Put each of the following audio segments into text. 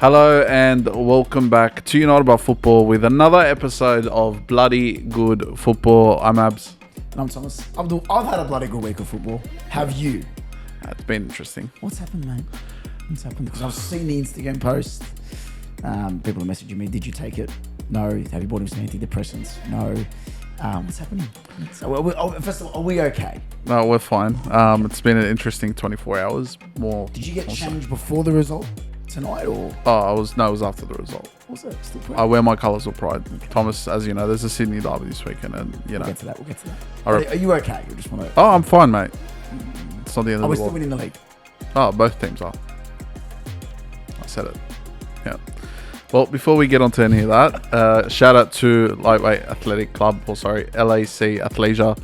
Hello and welcome back to United by Football with another episode of Bloody Good Football. I'm Abz. And I'm Thomas. I've had a bloody good week of football. Have you? It's been interesting. What's happened, mate? What's happened? Because I've seen the Instagram post. People are messaging me, did you take it? No. Have you bought him some antidepressants? No. What's happening? First of all, are we okay? No, we're fine. It's been an interesting 24 hours. Did you get changed before the result tonight or? Oh, it was after the result. What's that? Still I wear my colours with pride. Okay. Thomas, as you know, there's a Sydney derby this weekend and, you know. We'll get to that. Are you okay? You just want to... Oh, I'm fine, mate. It's not the end of the world. Are we still winning the league? Oh, both teams are. I said it. Yeah. Well, before we get on to any of that, shout out to Lightweight Athletic Club, LAC Athleisure.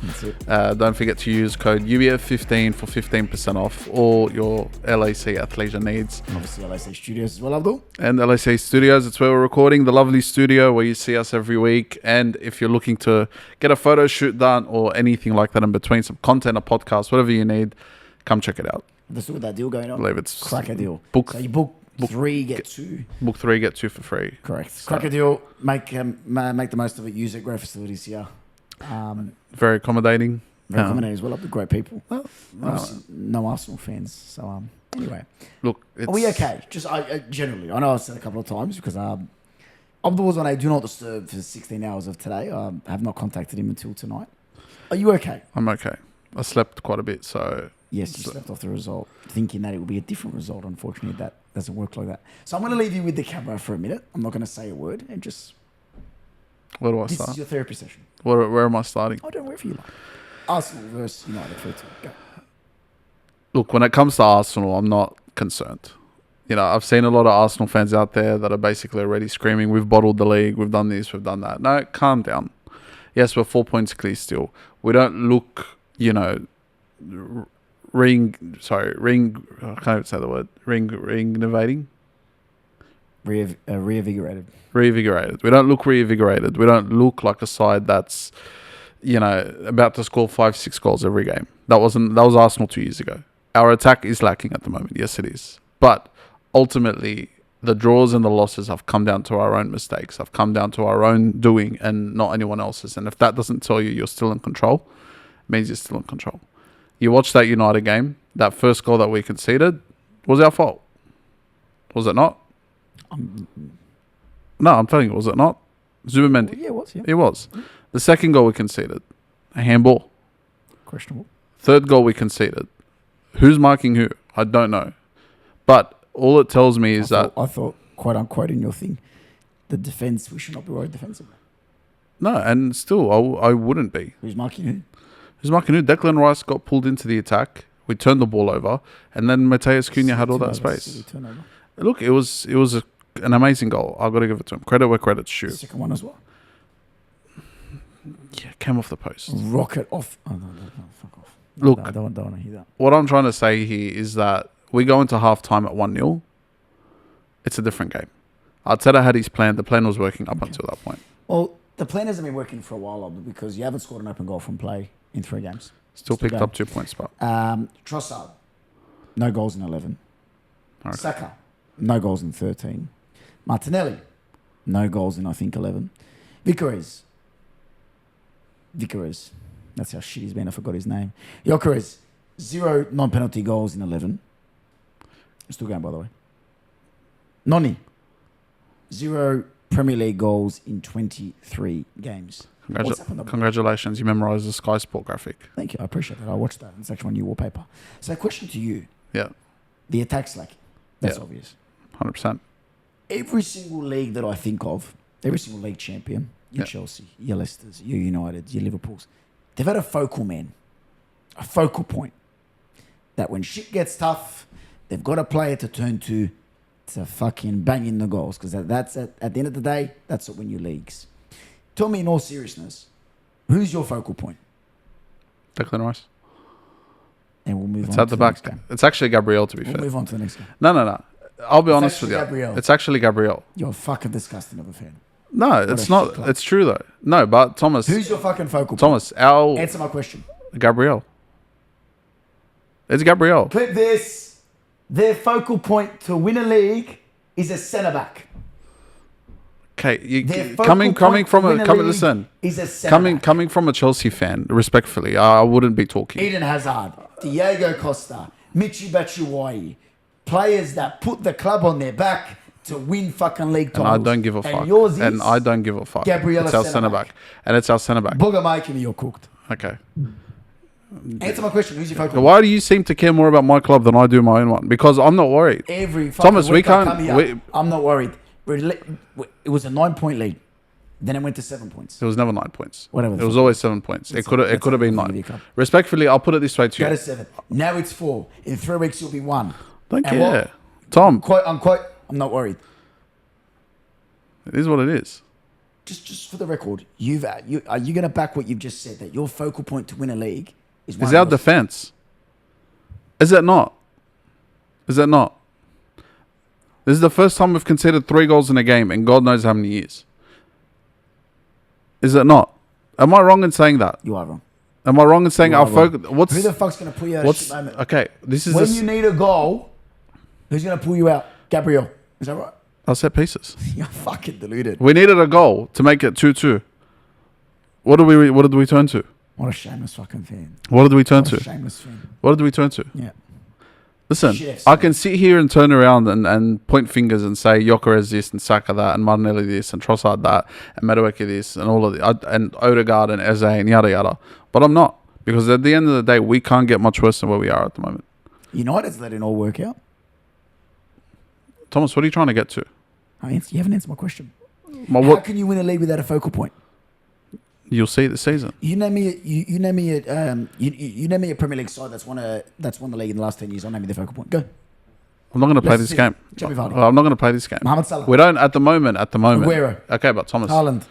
Don't forget to use code UBF15 for 15% off all your LAC Athleisure needs. And obviously LAC Studios as well, Abdul. And LAC Studios, it's where we're recording, the lovely studio where you see us every week. And if you're looking to get a photo shoot done or anything like that in between, some content, a podcast, whatever you need, come check it out. There's still that deal going on? I believe it's... Cracker deal. So you book 3, get 2. Book 3, get 2 for free. Correct. So. Cracker deal. Make the most of it. Use it. Great facilities here. Very accommodating. Very accommodating as well. Up to great people. No Arsenal fans. So anyway, look, are we okay? Just generally, I know I've said a couple of times because Abdul was on a do not disturb for 16 hours of today. I have not contacted him until tonight. Are you okay? I'm okay. I slept quite a bit, so... Yes, you slept off the result, thinking that it would be a different result. Unfortunately, that doesn't work like that. So I'm going to leave you with the camera for a minute. I'm not going to say a word and just... Where do I this start? This is your therapy session. Where am I starting? I don't know, wherever you like. Arsenal versus United. 3-2. Go. Look, when it comes to Arsenal, I'm not concerned. You know, I've seen a lot of Arsenal fans out there that are basically already screaming, we've bottled the league, we've done this, we've done that. No, calm down. Yes, we're 4 points clear still. We don't look, you know... I can't even say the word. Reinvigorating? Reinvigorated. Reinvigorated. We don't look reinvigorated. We don't look like a side that's, you know, about to score 5-6 goals every game. That was Arsenal 2 years ago. Our attack is lacking at the moment. Yes, it is. But ultimately, the draws and the losses have come down to our own mistakes, have come down to our own doing and not anyone else's. And if that doesn't tell you you're still in control, it means you're still in control. You watch that United game, that first goal that we conceded was our fault. Was it not? No, I'm telling you, was it not? Zubimendi. Well, yeah, it was. Yeah. It was. The second goal we conceded, a handball. Questionable. Third goal we conceded. Who's marking who? I don't know. But all it tells me is I thought, quote unquote, in your thing, the defence, we should not be worried defensively. No, and still, I wouldn't be. Who's marking who? Who's marking who? Declan Rice got pulled into the attack. We turned the ball over, and then Mateus Cunha had all that space. Look, it was an amazing goal. I've got to give it to him. Credit where credit's due. The second one as well. Yeah, came off the post. Rocket off. Oh, no, fuck off. Look, I don't want to hear that. What I'm trying to say here is that we go into half-time at 1-0. It's a different game. Arteta had his plan. The plan was working up until that point. Well, the plan hasn't been working for a while, because you haven't scored an open goal from play in 3 games. Still picked up 2 points, but... Trossard, no goals in 11. Okay. Saka, no goals in 13. Martinelli, no goals in, I think, 11. Vicares, that's how shit he's been, I forgot his name. Gyökeres, 0 non-penalty goals in 11. Still going, by the way. Noni, 0 Premier League goals in 23 games. Congratulations, you memorised the Sky Sport graphic. Thank you, I appreciate that. I watched that. It's actually my new wallpaper. So, question to you. Yeah. The attack's lacking. That's obvious. 100%. Every single league that I think of, every single league champion, your Chelsea, your Leicesters, your United, your Liverpools, they've had a focal man, a focal point, that when shit gets tough, they've got a player to turn to fucking bang in the goals, because that's at the end of the day, that's what win your leagues. Tell me in all seriousness, who's your focal point? Declan Rice. And we'll move on. It's at the back. It's actually Gabriel, to be fair. We'll move on to the next game. No. I'll be honest with you. Gabriel. It's actually Gabriel. You're fucking disgusting of a fan. No, it's not. It's true, though. No, but Thomas... Who's your fucking focal point? Thomas, answer my question. Gabriel. It's Gabriel. Clip this. Their focal point to win a league is a centre back. Okay, Their focal coming point from to win a a coming league listen. is a centre back. Coming from a Chelsea fan, respectfully, I wouldn't be talking. Eden Hazard, Diego Costa, Michy Batshuayi, players that put the club on their back to win fucking league titles. And I don't give a fuck. And yours is And I don't give a fuck. Gabriel It's our centre back. And it's our centre back. Booger making you're cooked. Okay. Answer my question. Who's your focal? Why do you seem to care more about my club than I do my own one? Because I'm not worried. Every fucking Thomas, we week I can't- come here, we- I'm not worried. It was a 9-point lead. Then it went to 7 points. It was never 9 points. Whatever the It was fuck. always 7 points. It could have been I'll give 9. you a couple. Respectfully, I'll put it this way to Go you. to 7. Now it's 4. In 3 weeks you'll be 1. Don't And care. what? Tom, Quote unquote. I'm not worried. it is what it is. Just for the record, are you going to back what you've just said, that your focal point to win a league is Is our defence. Is it not? Is it not? This is the first time we've conceded 3 goals in a game in God knows how many years. Is it not? Am I wrong in saying that? You are wrong. Am I wrong in saying You our are wrong. focus? Who the fuck's going to pull you out of shit moment? Okay? This is When you need a goal, who's going to pull you out? Gabriel. Is that right? our set pieces. You're fucking deluded. We needed a goal to make it 2-2. What did we turn to? What a shameless fucking fan. What did we turn What a to? shameless fan. What did we turn to? Yeah. Listen, Shit, I can sit here and turn around and point fingers and say Gyökeres this and Saka that and Martinelli this and Trossard that and Madueke this and all of the and Odegaard and Eze and yada yada. But I'm not, because at the end of the day, we can't get much worse than where we are at the moment. United's let it all work out. Thomas, what are you trying to get to? You haven't answered my question. How How can you win a league without a focal point? You'll see this season. You name me a Premier League side that's won the league in the last 10 years. I'll name you the focal point. Go. I'm not going to play Let's this see. game. Jamie Vardy. I'm not going to play this game. Mohamed Salah. We don't at the moment. Aguero. Okay, but Thomas. Haaland.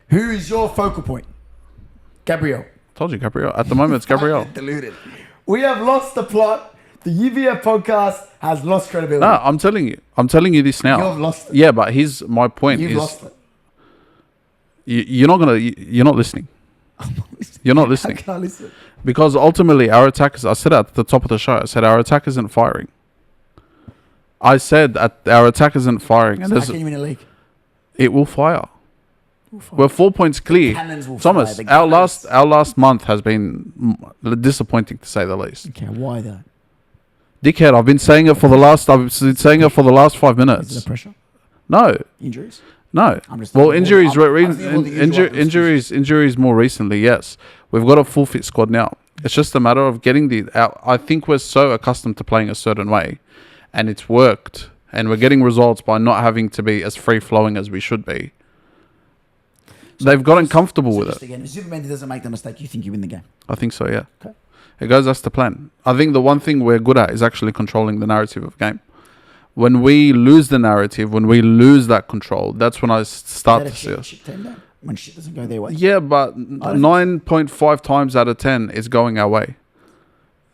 Who is your focal point? Gabriel. Told you, Gabriel. At the moment, it's Gabriel. Deluded. We have lost the plot. The UVF podcast has lost credibility. No, I'm telling you. I'm telling you this now. You've lost it. Yeah, but here's my point. You've lost it. You're not listening. You're not listening. I can't listen. Because ultimately, our attackers, I said at the top of the show, I said our attack isn't firing. I said that our attack isn't firing. And So how can you win a league? it will fire. We're 4 points clear. Cannons will Thomas, fire. The our Gunners- last month has been disappointing to say the least. Okay, why though? Dickhead, I've been saying it for the last 5 Is minutes. it the pressure? No. Injuries? No. I'm just Well, thinking injuries, more- I'm thinking more the usual injuries more recently, yes. We've got a full fit squad now. It's just a matter of getting I think we're so accustomed to playing a certain way, and it's worked, and we're getting results by not having to be as free flowing as we should be. They've gotten comfortable with it. Again, if Superman doesn't make the mistake, you think you win the game. I think so, yeah. Okay. It goes as to plan. I think the one thing we're good at is actually controlling the narrative of the game. When we lose the narrative, when we lose that control, that's when I start to see us. Shit team though? When shit doesn't go their way. Yeah, but 9.5 times out of 10 is going our way.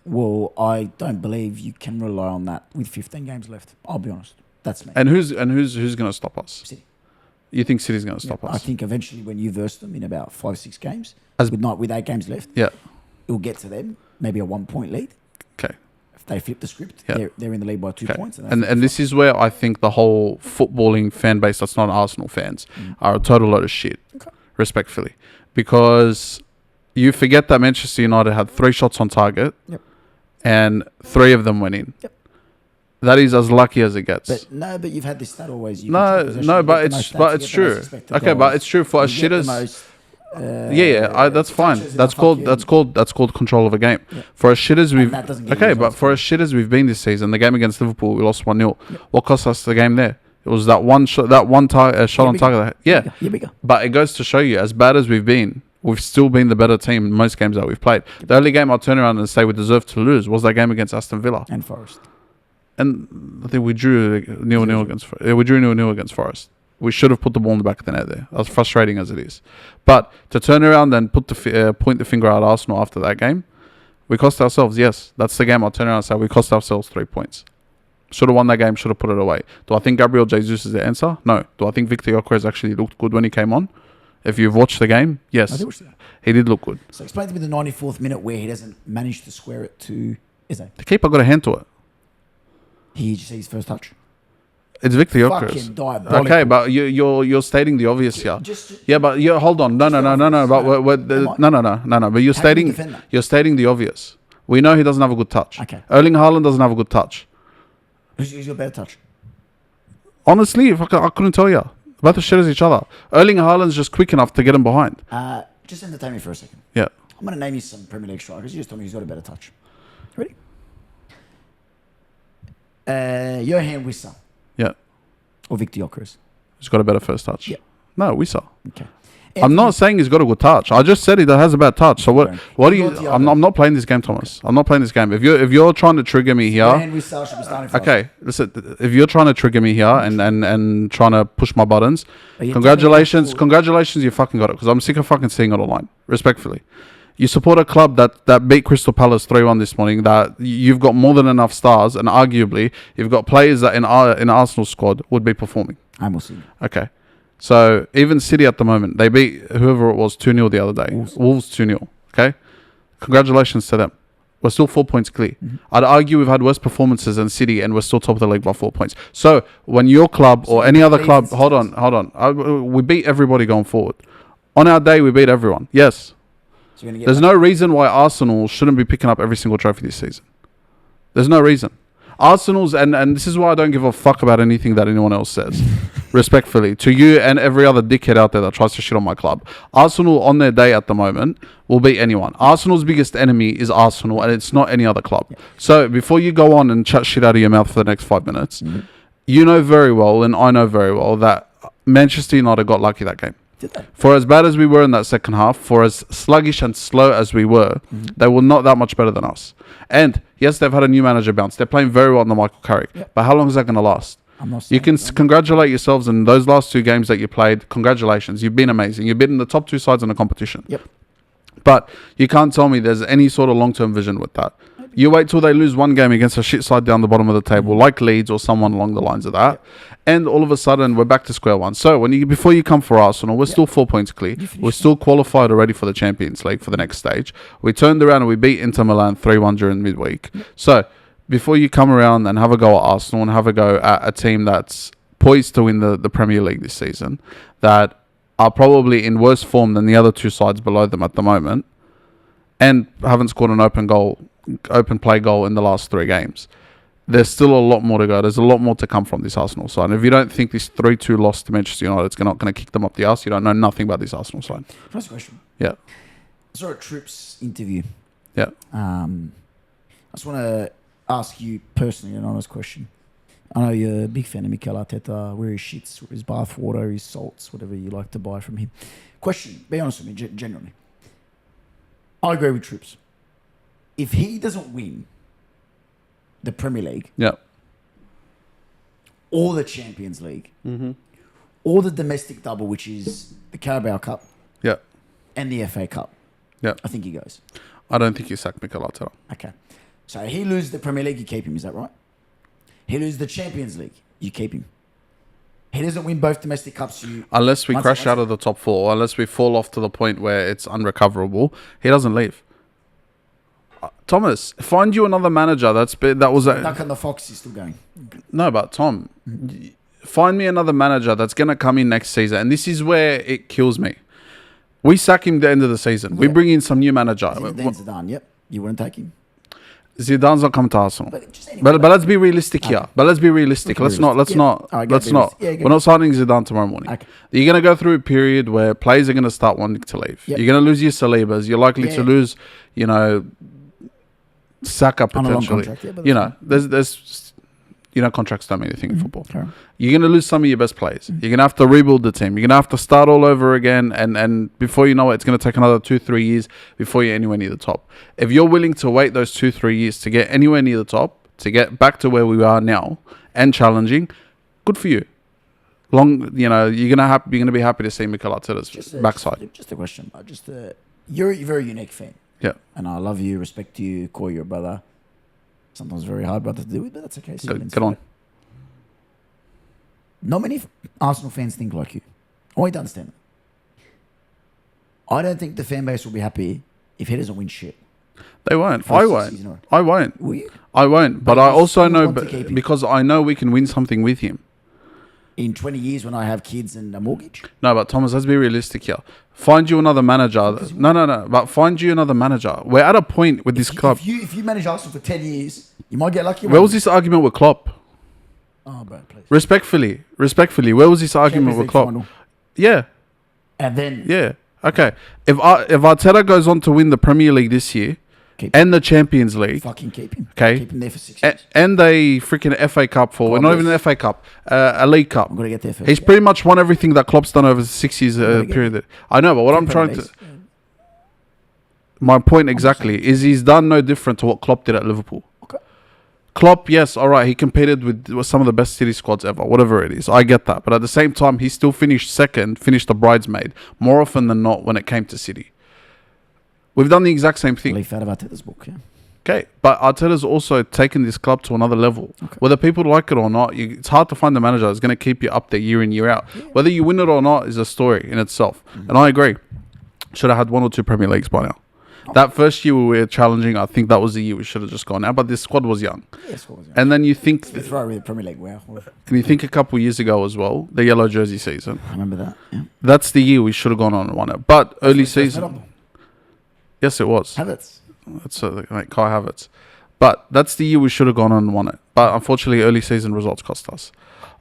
Well, I don't believe you can rely on that with 15 games left. I'll be honest. That's me. And who's going to stop us? City. You think City's going to stop I us? think eventually when you verse them in about 5-6 games, As- with 8 games left, Yeah. it'll get to them, maybe a 1-point lead. Okay. If they flip the script, Yeah. they're in the lead by 2 Okay. points. And this is where I think the whole footballing fan base that's not Arsenal fans are a total load of shit, respectfully. Because you forget that Manchester United had 3 shots on target and 3 of them went in. Yep. That is as lucky as it gets. But you've had this stat always. You No, control possession, no, you but get the it's most but stats, it's you get the true. most expected Okay, but goals, it's true for as you get shit the as most, that's fine. touches in That's a called fucking- that's called control of a game. Yeah. For as shit as we've that doesn't get okay, you but results. for as shit as we've been this season, the game against Liverpool we lost 1-0. What cost us the game there? It was that one shot, shot on target. Yeah, You're bigger. but it goes to show you, as bad as we've been, we've still been the better team in most games that we've played. The only game I'll turn around and say we deserve to lose was that game against Aston Villa. And Forest. And I think we drew 0-0 against Forest. We should have put the ball in the back of the net there. As frustrating as it is. But to turn around and point the finger at Arsenal after that game, we cost ourselves, yes. That's the game I'll turn around and say we cost ourselves 3 points. Should have won that game, should have put it away. Do I think Gabriel Jesus is the answer? No. Do I think Victor Gyökeres actually looked good when he came on? If you've watched the game, yes. He did look good. So explain to me the 94th minute where he doesn't manage to square it to Eze. The keeper got a hand to it. He just sees his first touch. It's Victor Gyökeres. Fucking diabolical. Okay, but you're stating the obvious here. Yeah, but you hold on. No. But But you're stating the obvious. We know he doesn't have a good touch. Okay. Erling Haaland doesn't have a good touch. Who's got better touch? Honestly, if I couldn't tell you. Both the shit as each other. Erling Haaland's just quick enough to get him behind. Just entertain me for a second. Yeah. I'm going to name you some Premier League strikers. You just tell me who's got a better touch. Ready? Johan Wissa Yeah. or Victor Gyökeres? He's got a better first touch. Yeah. No, Wissa. Okay. I'm not saying he's got a good touch. I just said he has a bad touch. So what do you? I'm not playing this game, Thomas. I'm not playing this game. If you're trying to trigger me here, Johan Wissa should be starting for us. okay. Listen, if you're trying to trigger me here and trying to push my buttons, But you're congratulations, you fucking got it. Because I'm sick of fucking seeing it online. Respectfully, you support a club that beat Crystal Palace 3-1 this morning. That you've got more than enough stars, and arguably you've got players that in Arsenal squad would be performing. I'm also. Okay. So, even City at the moment, they beat whoever it was 2-0 the other day. Wolves 2-0. Okay? Congratulations to them. We're still 4 points clear. Mm-hmm. I'd argue we've had worse performances than City and we're still top of the league by 4 points. So, when your club or any other club... Hold on. We beat everybody going forward. On our day, we beat everyone. Yes. So There's no reason why Arsenal shouldn't be picking up every single trophy this season. There's no reason. Arsenal's, and this is why I don't give a fuck about anything that anyone else says, respectfully, to you and every other dickhead out there that tries to shit on my club. Arsenal, on their day at the moment, will beat anyone. Arsenal's biggest enemy is Arsenal, and it's not any other club. Yeah. So, before you go on and chat shit out of your mouth for the next 5 minutes, you know very well, and I know very well, that Manchester United got lucky that game. Did they? For as bad as we were in that second half, for as sluggish and slow as we were, they were not that much better than us. And yes, they've had a new manager bounce. They're playing very well under Michael Carrick. Yep. But how long is that going to last? You can congratulate yourselves in those last 2 games that you played. Congratulations. You've been amazing. You've been in the top 2 sides in the competition. Yep. But you can't tell me there's any sort of long-term vision with that. You wait till they lose one game against a shit side down the bottom of the table, like Leeds or someone along the lines of that, and all of a sudden we're back to square one. So before you come for Arsenal, we're still 4 points clear. We're still qualified already for the Champions League for the next stage. We turned around and we beat Inter Milan 3-1 during midweek. So before you come around and have a go at Arsenal and have a go at a team that's poised to win the Premier League this season, that are probably in worse form than the other 2 sides below them at the moment, and haven't scored an open play goal in the last 3 games. There's still a lot more to go. There's a lot more to come from this Arsenal side. And if you don't think this 3-2 loss to Manchester United is not going to kick them up the arse, you don't know nothing about this Arsenal side. First question. Yeah. I saw a Troops interview. Yeah. I just want to ask you personally an honest question. I know you're a big fan of Mikel Arteta, where he shits, his bath water, his salts, whatever you like to buy from him. Question, be honest with me, generally. I agree with Troops. If he doesn't win the Premier League, yeah, or the Champions League, or the domestic double, which is the Carabao Cup, yeah, and the FA Cup, yeah, I think he goes. I don't think you sack Mikel Arteta. Okay, so he loses the Premier League, you keep him. Is that right? He loses the Champions League, you keep him. He doesn't win both domestic cups. Unless we crash out of the top 4, unless we fall off to the point where it's unrecoverable, he doesn't leave. Thomas, find you another manager that was a... Duck and the Fox is still going. No, but Tom, find me another manager that's going to come in next season. And this is where it kills me. We sack him at the end of the season. We bring in some new manager. Zidane, yep. You wouldn't take him? Zidane's not coming to Arsenal. But let's be realistic here. But let's be realistic. Let's not. We're not signing Zidane tomorrow morning. Okay. You're going to go through a period where players are going to start wanting to leave. Yep. You're going to lose your Salibas. You're likely to lose, Saka potentially. There's contracts don't mean anything in football. Okay. You're going to lose some of your best players. You're going to have to rebuild the team. You're going to have to start all over again. And before you know it, it's going to take another 2-3 years before you're anywhere near the top. If you're willing to wait those 2-3 years to get anywhere near the top, to get back to where we are now and challenging, good for you. You're going to be happy to see Mikel Arteta's backside. Just a question. You're a very unique fan. Yeah. And I love you, respect you, call you a brother. Sometimes very hard brother to do with, but that's okay. Get on. Not many Arsenal fans think like you. I don't understand it. I don't think the fan base will be happy if he doesn't win shit. They won't. I won't. Will you? I won't. But I also know, because I know we can win something with him. in 20 years when I have kids and a mortgage? No, but Thomas, let's be realistic here. Find you another manager. No. But find you another manager. We're at a point with this club. If you manage Arsenal for 10 years, you might get lucky. Where was this argument with Klopp? Oh, bro, please. Respectfully, where was this argument with Klopp? Final. Yeah. And then Yeah. Okay. If Arteta goes on to win the Premier League this year and the Champions League, fucking keep him. okay, Keep him there for 6 years. and a freaking FA Cup for, God not bless. even an FA Cup, a League Cup. I'm going to get there first. He's pretty much won everything that Klopp's done over the 6 years period. I know, but what I'm trying to... My point exactly is he's done no different to what Klopp did at Liverpool. Okay. Klopp, yes, all right, he competed with some of the best City squads ever, whatever it is. I get that. But at the same time, he still finished the bridesmaid, more often than not when it came to City. We've done the exact same thing. Leaf out of Arteta's book, yeah. Okay, but Arteta's also taken this club to another level. Okay. Whether people like it or not, it's hard to find a manager that's going to keep you up there year in, year out. Yeah. Whether you win it or not is a story in itself. Mm-hmm. And I agree. Should have had 1 or 2 Premier Leagues by now. Oh. That first year we were challenging, I think that was the year we should have just gone out. But this squad was young. Yeah, squad was young. And then you think... throw away the Premier League, wow. And you think a couple of years ago as well, the yellow jersey season. I remember that, yeah. That's the year we should have gone on and won it. But early season... Yes, it was. Havertz. It's like Kai Havertz. But that's the year we should have gone on and won it. But unfortunately, early season results cost us.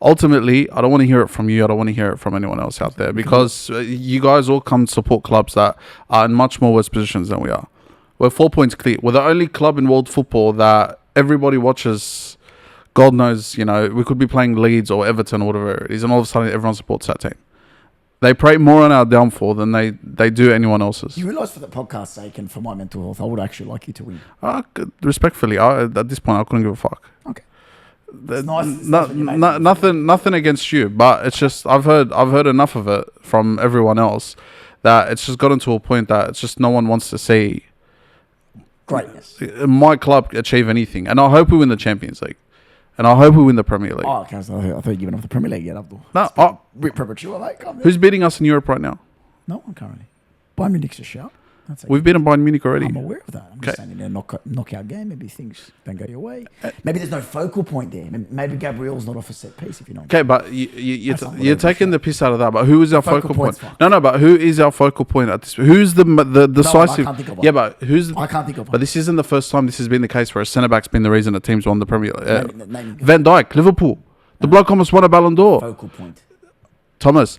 Ultimately, I don't want to hear it from you. I don't want to hear it from anyone else out there because you guys all come support clubs that are in much more worse positions than we are. We're 4 points clear. We're the only club in world football that everybody watches. God knows, we could be playing Leeds or Everton or whatever it is, and all of a sudden everyone supports that team. They prey more on our downfall than they do anyone else's. You realise for the podcast's sake and for my mental health, I would actually like you to win. Respectfully, at this point, I couldn't give a fuck. Okay. Nothing against you, but it's just I've heard enough of it from everyone else that it's just gotten to a point that it's just no one wants to see greatness. My club achieve anything, and I hope we win the Champions League. And I hope we win the Premier League. Oh, okay. So I thought you'd given off the Premier League yet, Abdul. No. Bit premature, mate. Who's beating us in Europe right now? No one currently. Bayern Munich's a shout. We've beaten Bayern Munich already. I'm aware of that. I'm just saying in a knockout game, maybe things don't go your way. Maybe there's no focal point there. Maybe Gabriel's not off a set piece, if you know. Okay, but you're taking the piss out of that. But who is our focal point? No, but who is our focal point at this? Who's the decisive? I can't think of one. Yeah, but who's? I can't think of one. But this isn't the first time this has been the case where a centre back's been the reason the team's won the Premier League. Van Dijk, Liverpool. The bloke almost won a Ballon d'Or. Focal point. Thomas,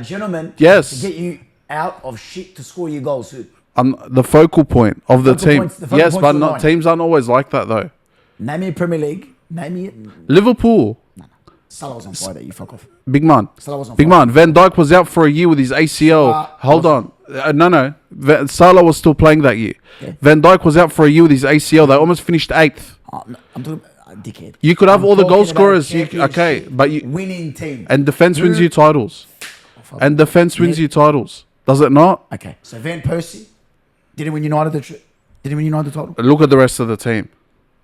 gentlemen. Yes. To get you out of shit to score your goals. The focal point of the team. Yes, but teams aren't always like that though. Name me a Premier League. Name me Liverpool. No. Salah was on fire that you fuck off. Big man. Salah was on Big fire. man. Van Dijk was out for a year with his ACL. Hold on. No. Salah was still playing that year. Yeah. Van Dijk was out for a year with his ACL. They almost finished 8th. No, I'm talking dickhead. You could have all the goal scorers. But winning team. And defense wins you titles. You titles. Does it not? Okay. So Van Persie didn't win United the title. Look at the rest of the team.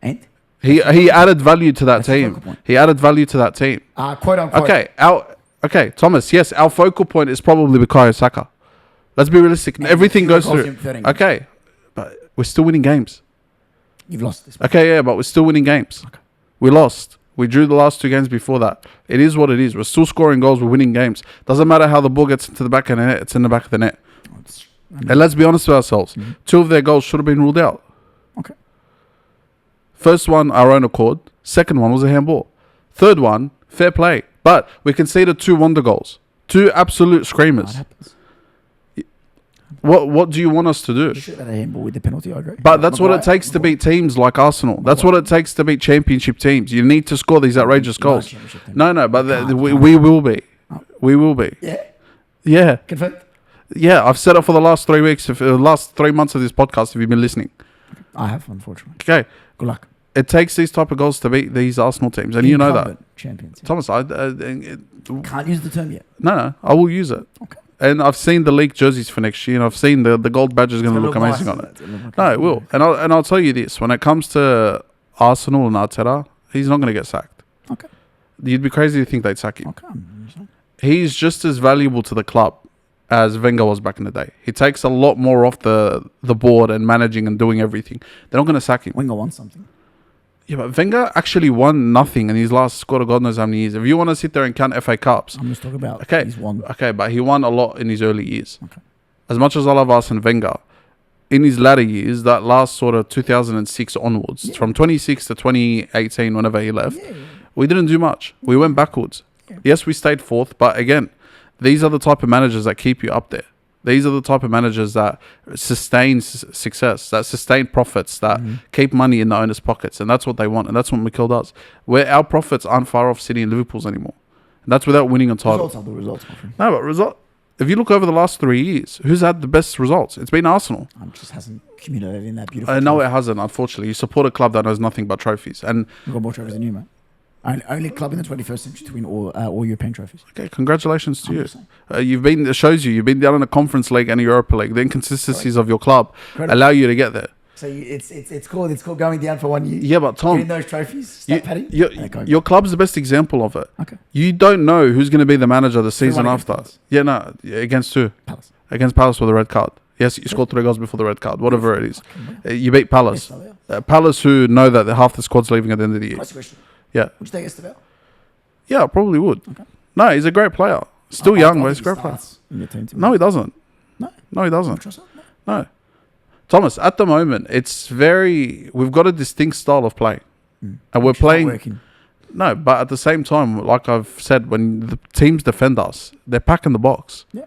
And he added value to that team. He added value to that team. Quote unquote. Okay, Thomas. Yes, our focal point is probably Bukayo Saka. Let's be realistic. And everything goes through. Okay, but we're still winning games. You've lost this. Okay, yeah, but we're still winning games. Okay. We lost. We drew the last 2 games before that. It is what it is. We're still scoring goals. We're winning games. Doesn't matter how the ball gets into the back of the net. It's in the back of the net. And let's be honest with ourselves. Mm-hmm. 2 of their goals should have been ruled out. Okay. First one, our own accord. Second one was a handball. Third one, fair play. But we conceded 2 wonder goals. 2 absolute screamers. What do you want us to do? You should have had a handball with the penalty, I agree. But that's what it takes to beat teams like Arsenal. That's what it takes to beat championship teams. You need to score these outrageous goals. No, but we will be. We will be. Yeah. Yeah. Confirmed? Yeah, I've said it for the last 3 weeks, the last 3 months of this podcast, if you've been listening. I have, unfortunately. Okay. Good luck. It takes these type of goals to beat these Arsenal teams, and you know that. Champions. Yeah. Thomas, can't use the term yet. No, I will use it. Okay. And I've seen the league jerseys for next year, and I've seen the gold badge is going to look amazing on it. No, it will. And I'll tell you this: when it comes to Arsenal and Arteta, he's not going to get sacked. Okay. You'd be crazy to think they'd sack him. Okay. He's just as valuable to the club as Wenger was back in the day. He takes a lot more off the board and managing and doing everything. They're not going to sack him. Wenger won something. Yeah, but Wenger actually won nothing in his last squad of God knows how many years. If you want to sit there and count FA Cups, I'm just talking about okay, he's won. okay, but he won a lot in his early years. Okay. As much as I love Arsene Wenger, in his latter years, that last sort of 2006 onwards, from 26 to 2018, whenever he left, we didn't do much. We went backwards. Yeah. Yes, we stayed fourth, but again, these are the type of managers that keep you up there. These are the type of managers that sustain success, that sustain profits, that keep money in the owners' pockets. And that's what they want. And that's what Mikel does. Where our profits aren't far off City and Liverpool's anymore. And that's without winning a title. Results are the results, my friend. No, but if you look over the last 3 years, who's had the best results? It's been Arsenal. Just hasn't accumulated in that beautiful. No, it hasn't, unfortunately. You support a club that knows nothing but trophies. And We've got more trophies than you, mate. Only club in the 21st century to win all European trophies. okay, congratulations to you. 100%. It shows you've been down in the Conference League and the Europa League. The inconsistencies of your club allow you to get there. So it's called going down for 1 year. Yeah, but Tom, Getting those trophies, stat padding. your club's the best example of it. Okay. You don't know who's going to be the manager the season 3-1 after. against Yeah, no, against who? Palace. Against Palace with a red card. Yes, you scored 3 goals before the red card, whatever it is. You beat Palace. Palace, who know that half the squad's leaving at the end of the year. Nice question. Yeah. Would you take Estevao? Yeah, I probably would. Okay. No, he's a great player. Still young, but he's a great player. In your team to No, he doesn't. No? No, he doesn't. Trust that? No. No. Thomas, at the moment, we've got a distinct style of play. And we're Which is not playing. working. No, but at the same time, like I've said, when the teams defend us, they're packing the box. Yeah.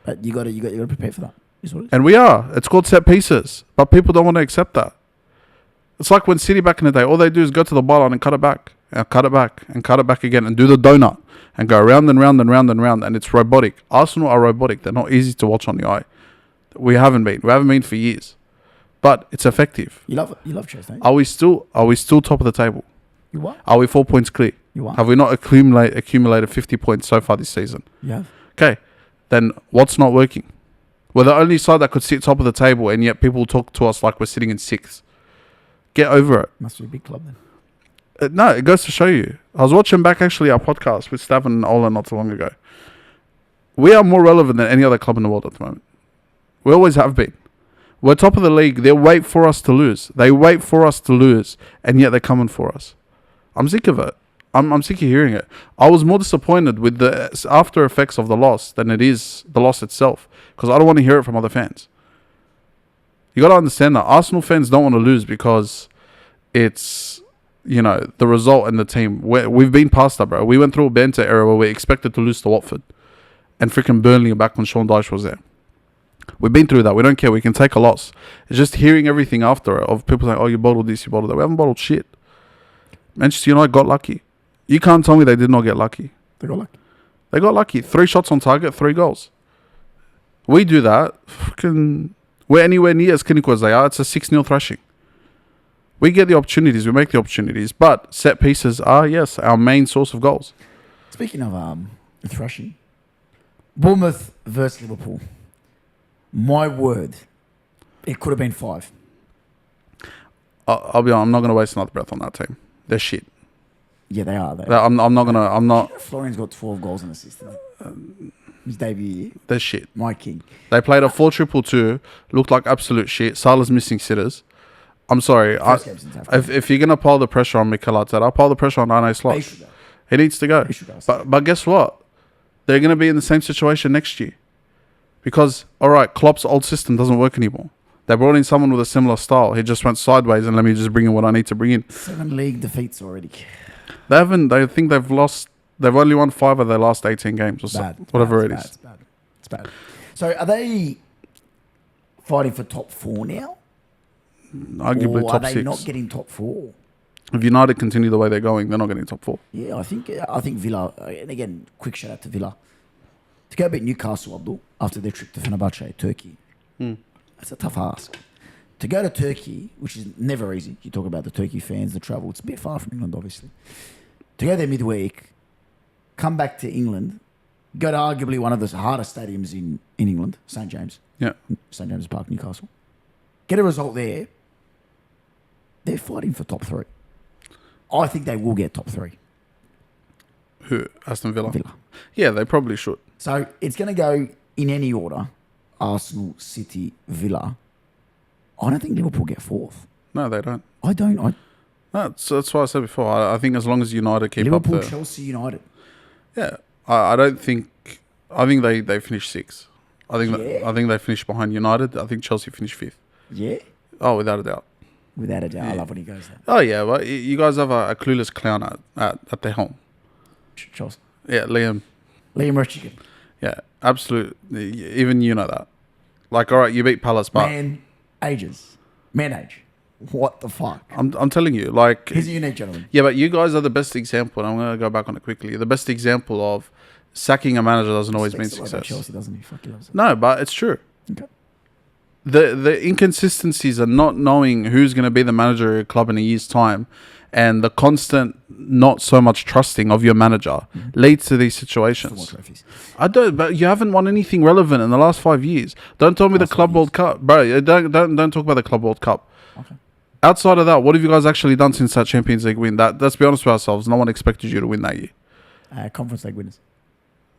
But you got to prepare for that. Is what it is. And we are. It's called set pieces. But people don't want to accept that. It's like when City back in the day, all they do is go to the byline and cut it back. And cut it back. And cut it back again. And do the donut. And go round and round and round and round. And it's robotic. Arsenal are robotic. They're not easy to watch on the eye. We haven't been. We haven't been for years. But it's effective. You love it. You love Chelsea, don't you? Are we still top of the table? You what? Are we 4 points clear? You what? Have we not accumulated 50 points so far this season? You have. Okay. Then what's not working? We're the only side that could sit top of the table, and yet people talk to us like we're sitting in 6th. Get over it. Must be a big club then. No, it goes to show you. I was watching back actually our podcast with Stav and Ola not too long ago. We are more relevant than any other club in the world at the moment. We always have been. We're top of the league. They wait for us to lose. And yet they're coming for us. I'm sick of it. I'm sick of hearing it. I was more disappointed with the after effects of the loss than it is the loss itself, because I don't want to hear it from other fans. You got to understand that Arsenal fans don't want to lose because it's, the result and the team. We've been past that, bro. We went through a banter era where we expected to lose to Watford and freaking Burnley back when Sean Dyche was there. We've been through that. We don't care. We can take a loss. It's just hearing everything after it of people saying, oh, you bottled this, you bottled that. We haven't bottled shit. Manchester United got lucky. You can't tell me they did not get lucky. They got lucky. They got lucky. 3 shots on target, 3 goals. We do that. We're anywhere near as clinical as they are. It's a 6-0 thrashing. We get the opportunities. We make the opportunities. But set pieces are, yes, our main source of goals. Speaking of thrashing, Bournemouth versus Liverpool. My word, it could have been 5. I'll be honest, I'm not going to waste another breath on that team. They're shit. Yeah, they are. I'm not. Florian's got 12 goals and assists. His debut year. They're shit. My king. They played a 4-2-2, looked like absolute shit. Salah's missing sitters. I'm sorry. If you're going to pile the pressure on Mikel Arteta, I'll pile the pressure on Arne Slot. He needs to go. But guess what? They're going to be in the same situation next year. Because, all right, Klopp's old system doesn't work anymore. They brought in someone with a similar style. He just went sideways and let me just bring in what I need to bring in. 7 league defeats already. I think they've lost. They've only won 5 of their last 18 games or so. Whatever it is. It's bad. So are they fighting for top 4 now? Arguably or top 6. Are they not getting top 4? If United continue the way they're going, they're not getting top 4. Yeah, I think Villa, and again, quick shout out to Villa. To go beat Newcastle, Abdul, after their trip to Fenerbahce, Turkey. That's a tough ask. To go to Turkey, which is never easy. You talk about the Turkey fans, the travel. It's a bit far from England, obviously. To go there midweek, come back to England, go to arguably one of the hardest stadiums in England, St. James. Yeah. St. James Park, Newcastle. Get a result there. They're fighting for top 3. I think they will get top 3. Who? Aston Villa? Villa. Yeah, they probably should. So it's going to go in any order. Arsenal, City, Villa. I don't think Liverpool get 4th. No, they don't. I don't. That's what I said before. I think as long as United keep Liverpool, up the... Chelsea, United. Yeah. I don't think... I think they finished 6th. Yeah. I think they finished behind United. I think Chelsea finished 5th. Yeah, Oh, without a doubt. without a doubt. I Yeah. love when he goes there. Oh, yeah. Well, you guys have a clueless clown at the helm. Chelsea. Yeah, Liam. Liam Rushtigan. Yeah, absolute. Even you know that. Like, all right, you beat Palace, but Man age. What the fuck? I'm telling you, like... He's a unique gentleman. Yeah, but you guys are the best example, and I'm going to go back on it quickly. The best example of sacking a manager doesn't always mean Speaks a lot about success. Chelsea, doesn't he? Fuck, he loves it. No, but it's true. Okay. The inconsistencies are not knowing who's going to be the manager of your club in a year's time, and the constant not so much trusting of your manager leads to these For more situations. trophies. I don't, but you haven't won anything relevant in the last 5 years. Don't tell me the Last 5 Club years. World Cup, bro. Don't talk about the Club World Cup. Okay. Outside of that, what have you guys actually done since that Champions League win? Let's be honest with ourselves. No one expected you to win that year. Conference League winners.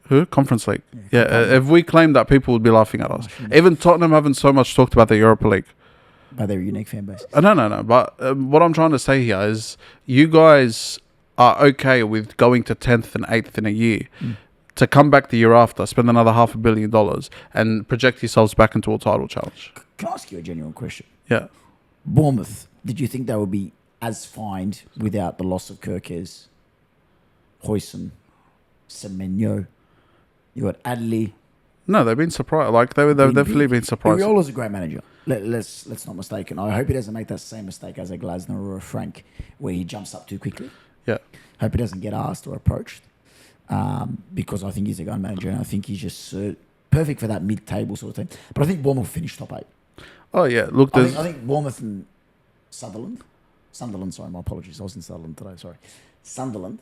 Who? Conference League. Yeah, Conference. if we claimed that, people would be laughing at us. shouldn't. Even Tottenham haven't so much talked about the Europa League. By their unique fan base. No. But what I'm trying to say here is you guys are okay with going to 10th and 8th in a year to come back the year after, spend another $500 million and project yourselves back into a title challenge. Can I ask you a genuine question? Yeah. Bournemouth, did you think they would be as fined without the loss of Kirkes, Hoyson, Semenyo? You got Adley. No, they've been surprised. Like they've definitely been surprised. Iriola's a great manager. Let's not mistake. And I hope he doesn't make that same mistake as a Glasner or a Frank, where he jumps up too quickly. Yeah. Hope he doesn't get asked or approached, because I think he's a gun manager and I think he's just perfect for that mid-table sort of thing. But I think Bournemouth finished top 8. Oh yeah. Look, I there's think Bournemouth and Sunderland, sorry, my apologies. I was in Sunderland today, sorry. Sunderland,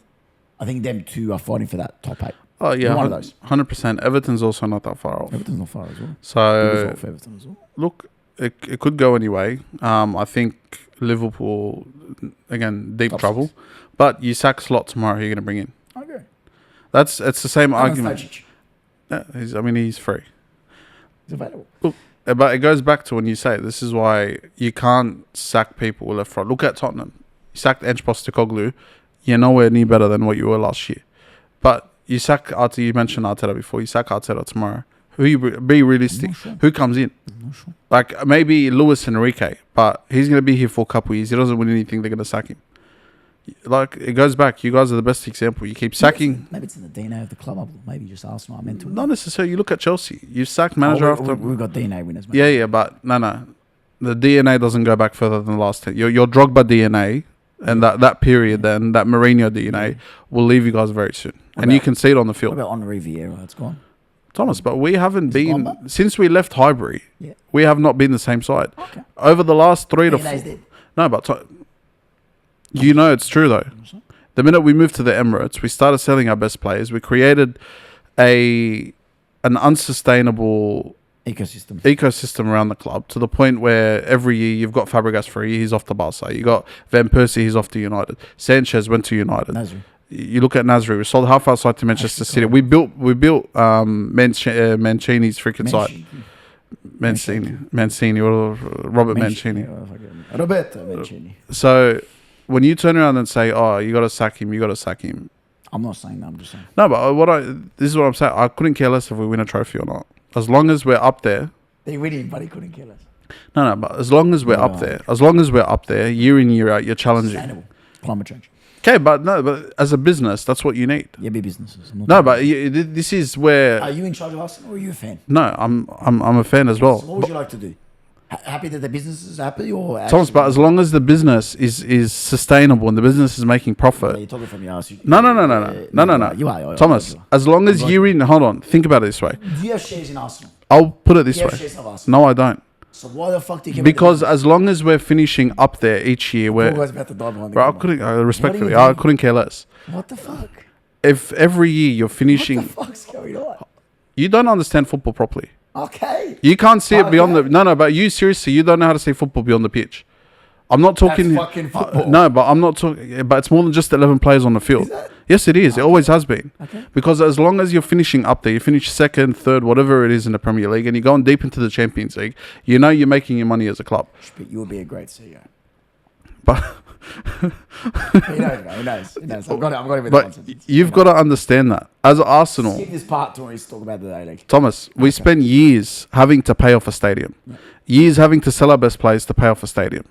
I think them two are fighting for that top 8. oh yeah, one of those. 100%. Everton's also not that far off. Everton's not far as well. Good So result for Everton as well. look, it could go anyway. I think Liverpool again deep Top trouble, 6. but you sack Slot tomorrow. Who are you going to bring in? I agree. It's the same argument. Stajic, Yeah, he's free. he's available. But it goes back to when you say this is why you can't sack people left front. Look at Tottenham. You sacked Ange Postecoglou. You're nowhere near better than what you were last year. But you sack Arteta. You mentioned Arteta before. You sack Arteta tomorrow. Who you be realistic? I'm not sure. Who comes in? I'm not sure. Like maybe Luis Enrique, but he's going to be here for a couple of years. He doesn't win anything. They're going to sack him. Like it goes back. You guys are the best example. You keep sacking. Maybe it's in the DNA of the club. Maybe just Arsenal are mental. Not necessarily. You look at Chelsea. You sacked manager after. We've got DNA winners. Mate. Yeah, but no. The DNA doesn't go back further than the last 10. Your Drogba DNA and that period, then that Mourinho DNA will leave you guys very soon, and you can see it on the What field. about Henri Vieira? It's gone. Thomas, but we haven't Is it been gone, since we left Highbury. Yeah. We have not been the same side Okay. over the last 3 to 4. DNA's dead. No, but you know it's true though. The minute we moved to the Emirates, we started selling our best players. We created an unsustainable ecosystem around the club to the point where every year you've got Fabregas for a year, he's off to Barca. You got Van Persie, he's off to United. Sanchez went to United. Nasri. You look at Nasri, we sold half our side to Manchester City. We built Mancini's freaking side. Mancini or Robert Mancini. Roberto Mancini. So when you turn around and say, "Oh, you got to sack him," I'm not saying that. I'm just saying. No, but this is what I'm saying. I couldn't care less if we win a trophy or not. As long as we're up there. They winning, but he couldn't kill us. No, but as long as we're up there, year in year out, you're challenging. Sustainable. Climate change. Okay, but as a business, that's what you need. Yeah, be businesses. No, but this is where. Are you in charge of Arsenal or are you a fan? No, I'm a fan as well. So what would you like to do? Happy that the business is happy, or Thomas, but as long as the business is sustainable and the business is making profit. you're talking from your ass. No. You are. Thomas, as long as you're in, hold on, think about it this way. Do you have shares in Arsenal? I'll put it this Do you have way. shares of Arsenal? No, I don't. So why the fuck do you care? Because as long as we're finishing up there each year, we're we're. about to die behind the Bro, I camera. couldn't, respectfully, What are you I couldn't care less. What the fuck? If every year you're finishing, What the fuck's going on? you don't understand football properly. Okay. You can't see it beyond the. Okay. No, but you seriously, you don't know how to see football beyond the pitch. I'm not talking. That's fucking football. No, but I'm not talking. But it's more than just 11 players on the field. Is that? Yes, it is. It always has been. Okay. Because as long as you're finishing up there, you finish second, third, whatever it is in the Premier League, and you're going deep into the Champions League, you know you're making your money as a club. But you would be a great CEO. But He knows, bro. He knows. I've got it with the But nonsense. you've got to understand that as Arsenal, Skip this part to talk about the A-League. Thomas, we spent years having to pay off a stadium, years having to sell our best players to pay off a stadium.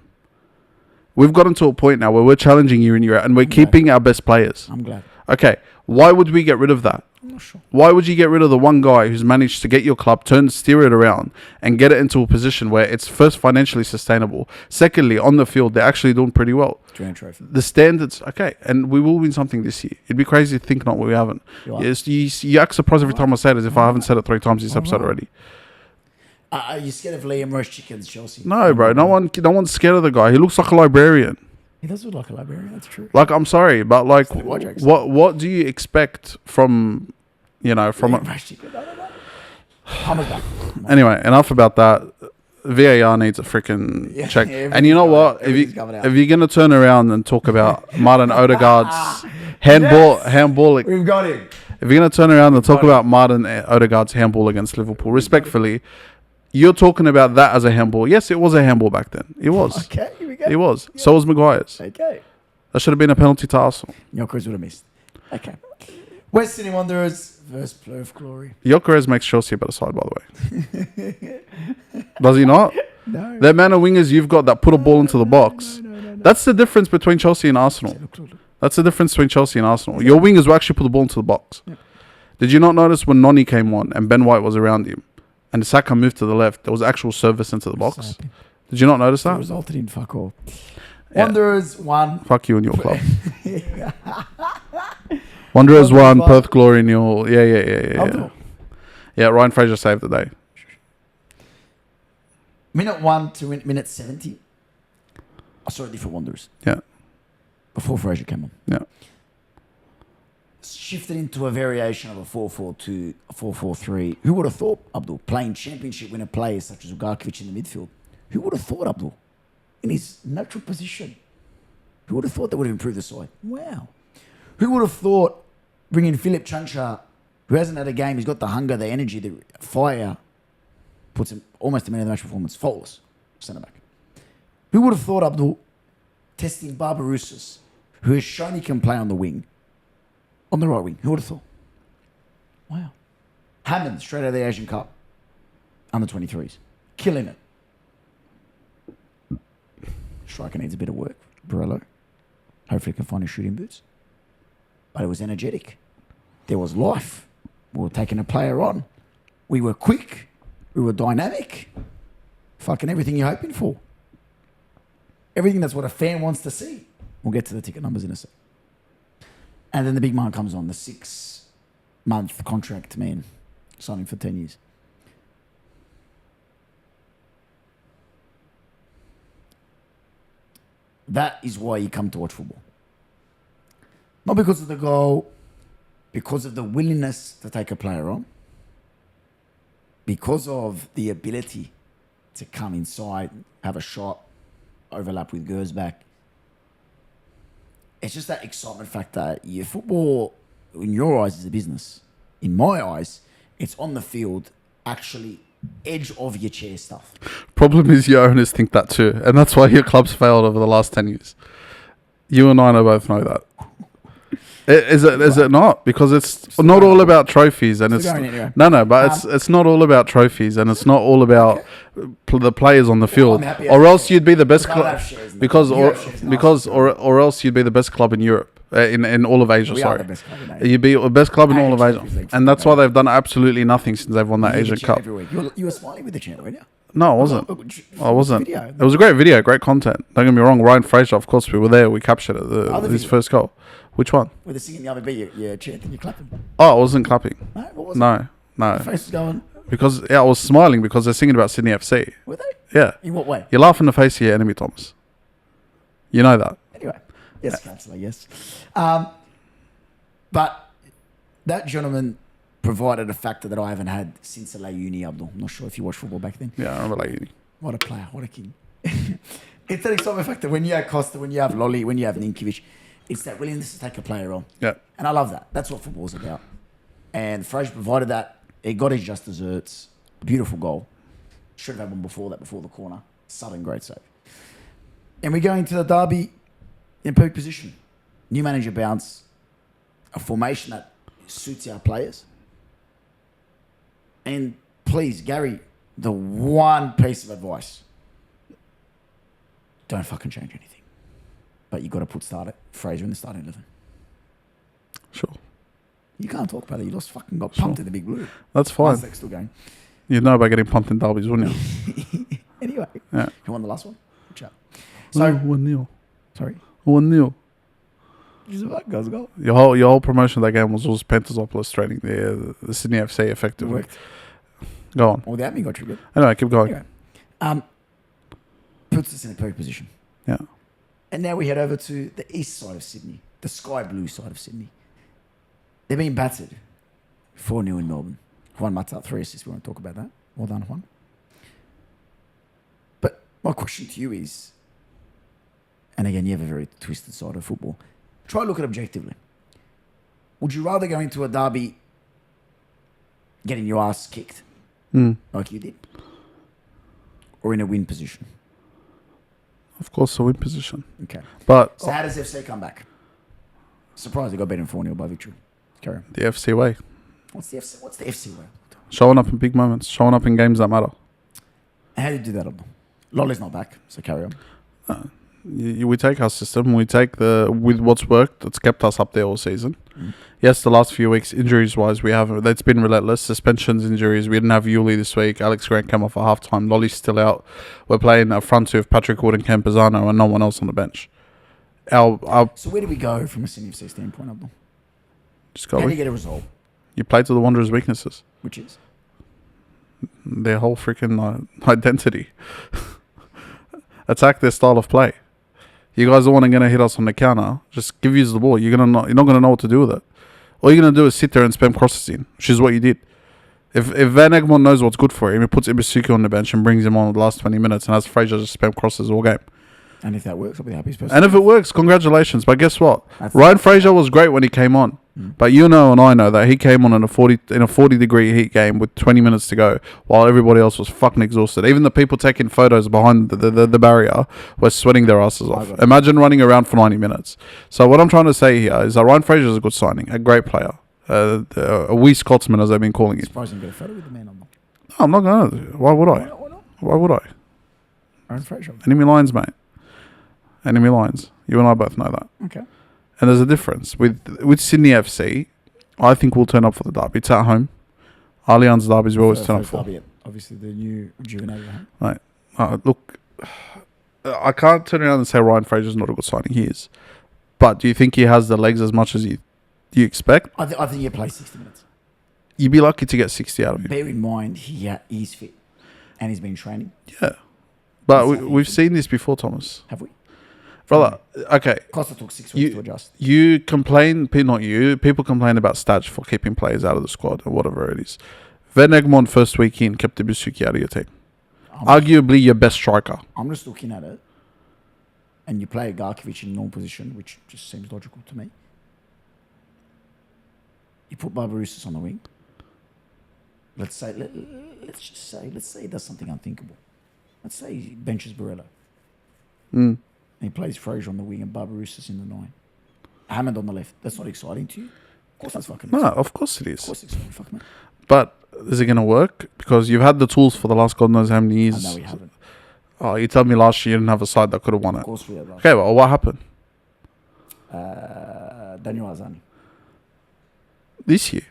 We've gotten to a point now where we're challenging year in year out, and we're keeping our best players. I'm glad. Okay, why would we get rid of that? I'm not sure. Why would you get rid of the one guy who's managed to get your club, steer it around, and get it into a position where it's first financially sustainable? Secondly, on the field, they're actually doing pretty well. Trophy. The standards, okay, and we will win something this year. It'd be crazy to think not we haven't. Yes, you act surprised every time I say it, as if I haven't said it 3 times this episode already. Are you scared of Liam roast chickens, Chelsea? No, bro. No one's scared of the guy. He looks like a librarian. He does look like a librarian. That's true. Like, I'm sorry, but like, Wardrobe what do you expect from, Liam roast chicken. No. I'm back. Anyway, enough about that. VAR needs a freaking check. And you know what? If you're gonna turn around and talk about Martin Odegaard's handball, We've got him. if you're gonna turn around and talk about Martin Odegaard's handball against Liverpool, respectfully, you're talking about that as a handball. Yes, it was a handball back then. It was. Okay, here we go. It was. Yeah. So was Maguire's. Okay. That should have been a penalty to Arsenal. Gyökeres would have missed. Okay. West Sydney Wanderers versus Perth Glory. Gyökeres makes Chelsea a better side, by the way. Does he not? No. The amount of wingers you've got that put a ball into the box. No. That's the difference between Chelsea and Arsenal. Look. That's the difference between Chelsea and Arsenal. Your wingers will actually put the ball into the box. Yep. Did you not notice when Noni came on and Ben White was around him and Saka moved to the left, there was actual service into the box? Did you not notice that? It resulted in fuck all. Wanderers 1. Fuck you and your club. Wanderers 1, Perth Glory 0. Yeah. Yeah, Ryan Fraser saved the day. Minute 1 to minute 70. I saw it different Wanderers. Yeah. Before Fraser came on. Yeah. Shifted into a variation of a 4-4-2, a 4-4-3. Who would have thought, Abdul, playing championship winner players such as Ugarkovic in the midfield? Who would have thought, Abdul, in his natural position? Who would have thought that would have improved the side? Wow. Who would have thought bringing Philip Chancha, who hasn't had a game, he's got the hunger, the energy, the fire, puts him almost a man of the match performance, faultless, centre back. Who would have thought, Abdul, testing Barbarouses, who has shown he can play on the wing, on the right wing? Who would have thought? Wow. Hammond, straight out of the Asian Cup, under 23s, killing it. Striker needs a bit of work, Borello. Hopefully he can find his shooting boots. But it was energetic. There was life. We were taking a player on. We were quick. We were dynamic. Fucking everything you're hoping for. Everything that's what a fan wants to see. We'll get to the ticket numbers in a sec. And then the big man comes on, the 6-month contract man, signing for 10 years. That is why you come to watch football. Not because of the goal, because of the willingness to take a player on, because of the ability to come inside, have a shot, overlap with Gersbach. It's just that excitement factor. Your football, in your eyes, is a business. In my eyes, it's on the field, actually edge of your chair stuff. Problem is your owners think that too, and that's why your club's failed over the last 10 years. You and I both know that. Is it not? Because it's not all about trophies, and it's it's not all about trophies, and it's not all about the players on the field. Or else you'd be the best club, or else you'd be the best club in Europe, in all of Asia. Sorry, you'd be the best club in all of Asia, and that's why they've done absolutely nothing since they've won that Asian Cup. You were smiling with the chant, weren't you? No, I wasn't. It was a great video, great content. Don't get me wrong. Ryan Fraser, of course, we were there. We captured it. His first goal. Which one? Where they're singing the RB, you're chanting, you're clapping. Oh, I wasn't clapping. No, what was it? No. The face was going. Because I was smiling because they're singing about Sydney FC. Were they? Yeah. In what way? You laugh in the face of your enemy, Thomas. You know that. Anyway, yes, Councillor, yes. But that gentleman provided a factor that I haven't had since the Uni, Abdul. I'm not sure if you watched football back then. Yeah, I remember Uni. What a player, what a king. It's that excitement factor when you have Costa, when you have Lolly, when you have Ninkovic. It's that willingness to take a player on. Yeah. And I love that. That's what football's about. And Fraser provided that. He got his just desserts. Beautiful goal. Should have had one before that, before the corner. Sudden great save. And we go into the derby. in a perfect position. New manager bounce, a formation that suits our players. And please, Gary, the one piece of advice, don't fucking change anything. But you got to put Fraser in the starting 11. Sure. You can't talk about it. You just fucking got pumped in the Big Blue. That's fine. Still going. You'd know about getting pumped in derbies, wouldn't you? Anyway, Yeah. who won the last one? Good chat. So, So, 1-0. sorry. 1-0. Guys, go. Your whole promotion of that game was Pentasopoulos training the Sydney FC effectively. Worked. Go on. Well, the admin got triggered. Anyway, keep going. Anyway, puts us in a perfect position. Yeah. And now we head over to the east side of Sydney, the sky blue side of Sydney. They've been battered 4-0 in Melbourne. Juan Mata, 3 assists. We won't talk about that. Well done, Juan. But my question to you is, and again, you have a very twisted side of football. Try to look at it objectively. Would you rather go into a derby getting your ass kicked like you did, or in a win position? Of course, a win position. Okay. But So how does FC come back? Surprised they got beaten 4-0 by victory. Carry on. the FC way. What's the FC way? Showing up in big moments. Showing up in games that matter. How do you do that, Abdul? Lolly's not back, so carry on. We take our system. We take with what's worked. That's kept us up there all season. Yes, the last few weeks, injuries-wise, we have. It's been relentless. Suspensions, injuries. We didn't have Yuli this week. Alex Grant came off at half-time. Lolly's still out. We're playing a front two of Patrick Wood and Campazano and no one else on the bench. So where do we go from a Sydney FC standpoint, Abdul? Just go. How do you get a result? You play to the Wanderers' weaknesses. Which is? Their whole freaking identity. Attack their style of play. You guys are going to hit us on the counter. Just give you the ball. You're not going to know what to do with it. All you're going to do is sit there and spam crosses in, which is what you did. If Van Egmond knows what's good for him, he puts Ibisuki on the bench and brings him on the last 20 minutes and has Fraser just spam crosses all game. And if that works, I'll be the happiest person. And if it works, congratulations. But guess what? That's Ryan Fraser was great when he came on. But you know and I know that he came on in a 40-degree heat game with 20 minutes to go while everybody else was fucking exhausted. Even the people taking photos behind the barrier were sweating their asses off. Imagine running around for 90 minutes. So what I'm trying to say here is that Ryan Fraser is a good signing, a great player. A wee Scotsman, as they've been calling him. Surprised you get a photo with the man on. No, I'm not going to. Why would I? Why not? Why would I? Ryan Fraser. Enemy lines, mate. Enemy lines. You and I both know that. Okay. And there's a difference. With Sydney FC, I think we'll turn up for the derby. It's at home. Allianz derbies we always turn up for. Derby, obviously, the new rejuvenated home. Right. Look, I can't turn around and say Ryan Fraser's not a good signing. He is. But do you think he has the legs as much as you expect? I think he plays 60 minutes. You'd be lucky to get 60 out of him. Bear in mind, he's fit. And he's been training. Yeah. But we've seen this before, Thomas. Have we? Brother, okay. Costa took 6 weeks to adjust. You complain, not you, people complain about Staj for keeping players out of the squad or whatever it is. Van Egmond first week in kept Ibisuki out of your team. Arguably your best striker. I'm just looking at it. And you play Garkovic in normal position, which just seems logical to me. You put Barbarouses on the wing. Let's say he does something unthinkable. Let's say he benches Barella. And he plays Fraser on the wing and Barbarouses in the 9. Hammond on the left. That's not exciting to you? Of course that's fucking exciting. No, of course it is. Of course it's exciting. Fuck, man. But is it going to work? Because you've had the tools for the last God knows how many years. No, we haven't. Oh, you told me last year you didn't have a side that could have won it. Of course we have. Okay, well, what happened? Daniel Azani. This year.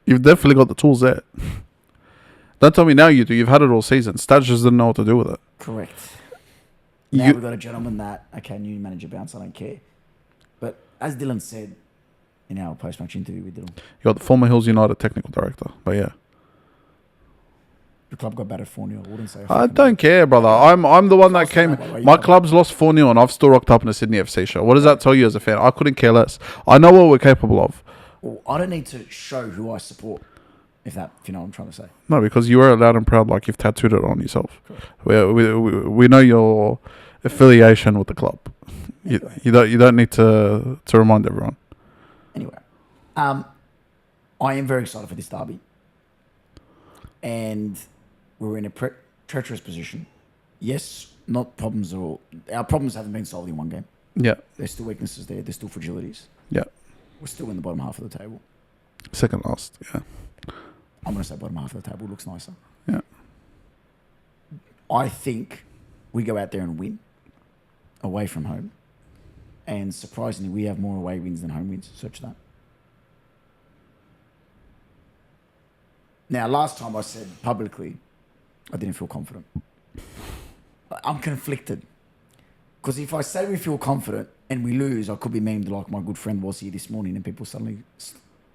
You've definitely got the tools there. Don't tell me now you do. You've had it all season. Staj just didn't know what to do with it. Correct. Now we've got a gentleman that, okay, new manager bounce, I don't care. But as Dylan said in our post-match interview with Dylan, You got the former Hills United technical director. But yeah. the club got battered 4-0. I wouldn't say. I don't care, brother. I'm the one that came. My club's lost 4-0 and I've still rocked up in a Sydney FC show. What does that tell you as a fan? I couldn't care less. I know what we're capable of. Well, I don't need to show who I support, if you know what I'm trying to say. No, because you wear it loud and proud like you've tattooed it on yourself. We know your affiliation with the club. You don't need to remind everyone. Anyway, I am very excited for this derby. And we're in a treacherous position. Yes, not problems at all. Our problems haven't been solved in one game. Yeah. There's still weaknesses there. There's still fragilities. Yeah. We're still in the bottom half of the table. Second last. Yeah. I'm going to say bottom half of the table looks nicer. Yeah. I think we go out there and win away from home. And surprisingly, we have more away wins than home wins. Search that. Now, last time I said publicly, I didn't feel confident. I'm conflicted. Because if I say we feel confident and we lose, I could be memed like my good friend was here this morning and people suddenly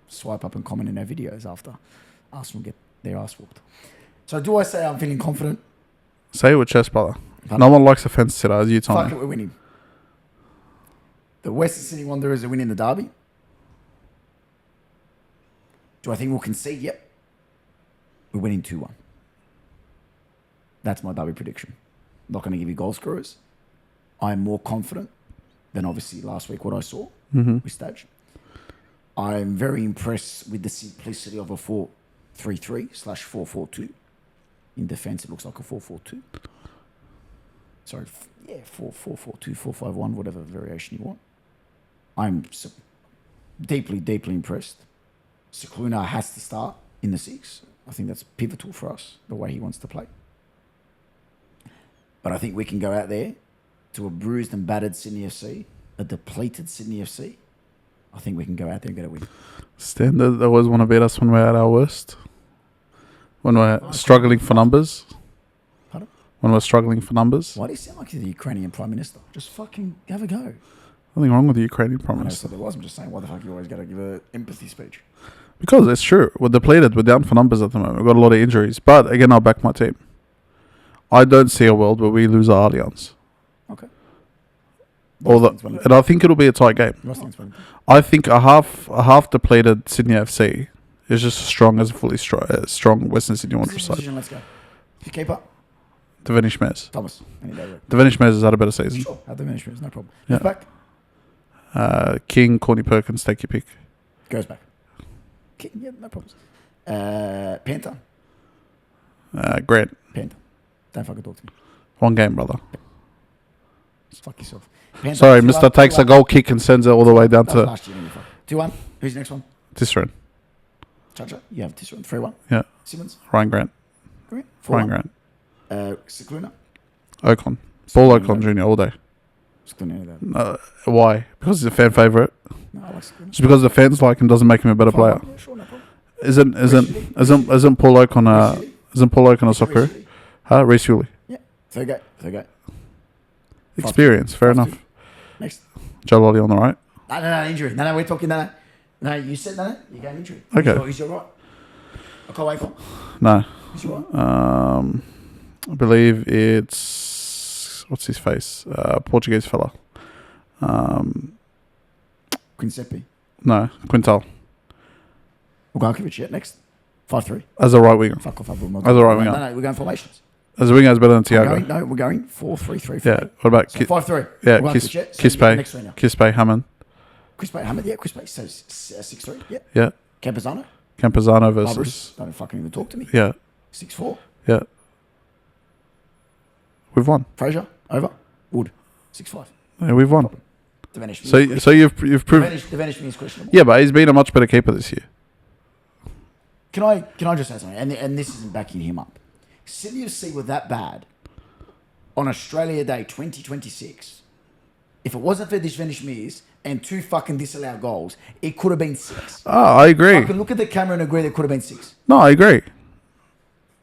swipe up and comment in our videos after Arsenal get their ass whooped. So do I say I'm feeling confident? Say it with chest, brother. No one likes a fence sitter, as you tell Fuck me. it, we're winning. The Western Sydney Wanderers are winning the derby. Do I think we'll concede? Yep. We're winning 2-1. That's my derby prediction. Not going to give you goal scorers. I'm more confident than obviously last week what I saw with Stage. I'm very impressed with the simplicity of a 4-3-3/4-4-2. In defence, it looks like a 4-4-2. Sorry, 4-4-4-2, 4-5-1, whatever variation you want. I'm deeply, deeply impressed. Cicluna has to start in the 6. I think that's pivotal for us, the way he wants to play. But I think we can go out there to a bruised and battered Sydney FC, a depleted Sydney FC. I think we can go out there and get a win. Standard, they always want to beat us when we're at our worst. When we're struggling for numbers. Pardon? When we're struggling for numbers. Why do you sound like you're the Ukrainian Prime Minister? Just fucking have a go. Nothing wrong with the Ukrainian Prime I know Minister. so there was. I'm just saying, why the fuck you always got to give an empathy speech? Because it's true. We're depleted. We're down for numbers at the moment. We've got a lot of injuries. But again, I'll back my team. I don't see a world where we lose our Allianz. Okay. And I think it'll be a tight game. I think a half depleted Sydney FC is just as strong as a fully strong Western Sydney Wanderers side. Let's go. Keeper. Devenish Mez. Thomas. Any day. Devenish Mez has had a better season. Sure. Have Devenish Mez. No problem. Yeah. Goes back. King, Corny Perkins, take your pick. Goes back. King, yeah, no problems. Panther. Grant. Panther. Don't fucking talk to me. One game, brother. Fuck yourself. Panther, Sorry, 2-1, Mr. takes a goal kick and sends it all the way down that was to last year, 2-1. Who's the next one? Tisserand. Chacha. You have Tisserand. 3-1. Yeah. Simmons. Ryan Grant. Green. Ryan 4-1. Grant. Cicluna. Ocon. Paul Ocon Jr. all day. Cicluna. Why? Because he's a fan favourite. No, I like Cicluna. Just because the fans like him doesn't make him a better player. Yeah, sure, no problem. Isn't Paul Ocon a soccer? Huh? Reece Hewley. Yeah. Third go. Experience. Fair 5-2. enough. Next. Joe Lolly on the right. No, injury. No, we're talking, no, you said no, you got an injury. Okay. Who's your right? Okay, wait for. No. Who's your right? I believe it's what's his face? Portuguese fella. Quincepi. No, Quintal. Ugarkovic, yeah, next. 5-3. As a right winger. Fuck off, As a right winger. No, we're going formations. As a winger is better than Thiago. We're going 4-3-3. Yeah. What about So 5-3. Yeah, Ugarkovic, Kispe, Hammond. Kispe, Hammond, yeah, Kispe, so 6-3, yeah. Yeah. Campazano. Campazano Barbaros, versus. don't fucking even talk to me. Yeah. 6-4. Yeah. We've won. Fraser, over. Wood, 6-5. Yeah, we've won. So you've proved. The Vanish me is questionable. Yeah, but he's been a much better keeper this year. Can I just say something? And this isn't backing him up. Sydney FC were that bad on Australia Day 2026. If it wasn't for this Vanish Mears and 2 fucking disallowed goals, it could have been 6. Oh, I agree. I can look at the camera and agree that could have been 6. No, I agree.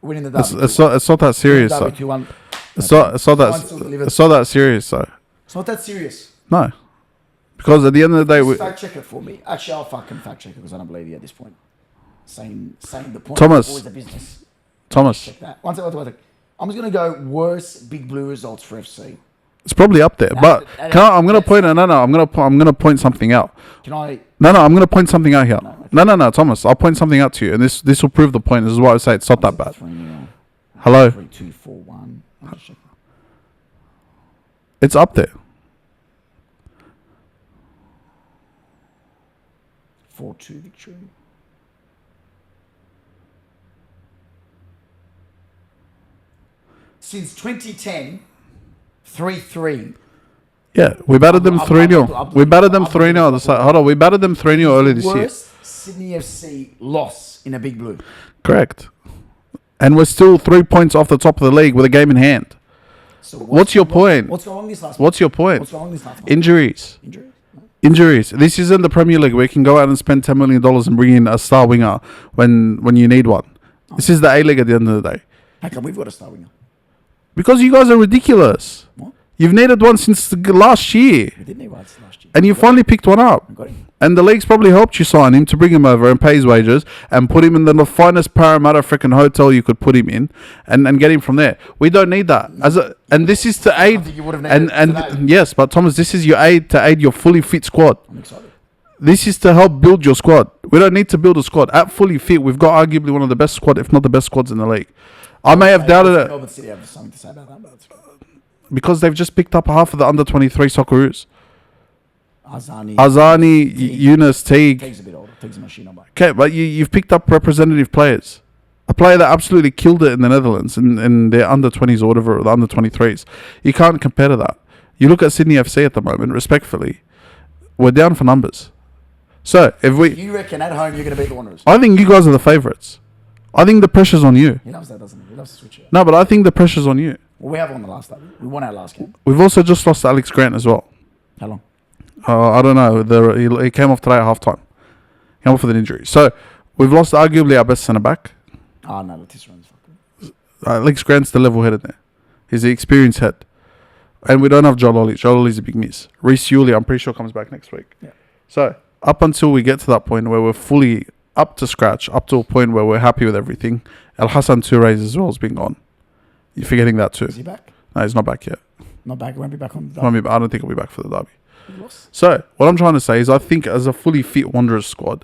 Winning the derby. It's not that serious though. It's not that serious though. It's not that serious. No, because at the end of the day, Just fact check it for me. Actually, I'll fucking fact check it because I don't believe you at this point. Saying the point. Thomas. Is always a business. Thomas, Check that. One second. I'm just gonna go worst Big Blue results for FC. it's probably up there. But I'm gonna point. No, I'm gonna point something out. Can I? No, I'm gonna point something out here. No, Thomas. I'll point something out to you, and this will prove the point. This is why I say it's not that bad. Hello. 3, 2, 4, 1. It's up there. 4-2 victory. Since 2010, 3-3 Yeah, we battered them 3-0. Abdul- We battered them Abdul- 3-0. Hold on, we battered them 3-0 early this year. Worst Sydney FC loss in a big blue. Correct. And we're still 3 points off the top of the league with a game in hand. So What's your point? What's going on this last What's your point? What's going on this last month? Injuries. Injuries? No? Injuries. This isn't the Premier League where you can go out and spend $10 million and bring in a star winger when you need one. This is the A-League at the end of the day. How come we've got a star winger? Because you guys are ridiculous. What? You've needed one since the last year. We didn't need one last year. And you finally picked one up. We got him. And the league's probably helped you sign him to bring him over and pay his wages and put him in the finest Parramatta freaking hotel you could put him in and get him from there. We don't need that. And this is to aid. think you would have needed And it today. yes, but Thomas, this is your aid to aid your fully fit squad. I'm excited. This is to help build your squad. We don't need to build a squad. At fully fit, we've got arguably one of the best squad, if not the best squads in the league. I may have doubted it Melbourne City have something to say about that, but it's because they've just picked up half of the under 23 Socceroos. Azani Yunus, Teague. takes a bit older. Takes a machine on back. Okay, but you've picked up representative players. A player that absolutely killed it in the Netherlands in their under 20s or whatever, or the under 23s. You can't compare to that. You look at Sydney FC at the moment, respectfully, we're down for numbers. So, if we... You reckon at home you're going to beat the Wanderers? I think you guys are the favourites. I think the pressure's on you. He loves that, doesn't he? He loves to switch it. No, but I think the pressure's on you. Well, we have won the last game. We won our last game. We've also just lost Alex Grant as well. How long? I don't know. He came off today at half-time. He came off with an injury. So, we've lost arguably our best centre-back. Oh, no, Letizia fucking. Alex Grant's the level-headed there. He's the experienced head. And we don't have Joel Ollie. Joel Ollie's a big miss. Reece Yuli, I'm pretty sure, comes back next week. Yeah. So, up until we get to that point where we're fully up to scratch, up to a point where we're happy with everything, El Hassan Toure's as well has been gone. You're forgetting that too. Is he back? No, he's not back yet. Not back. He won't be back on the I don't think he'll be back for the derby. He lost. So, what I'm trying to say is I think as a fully fit Wanderers squad,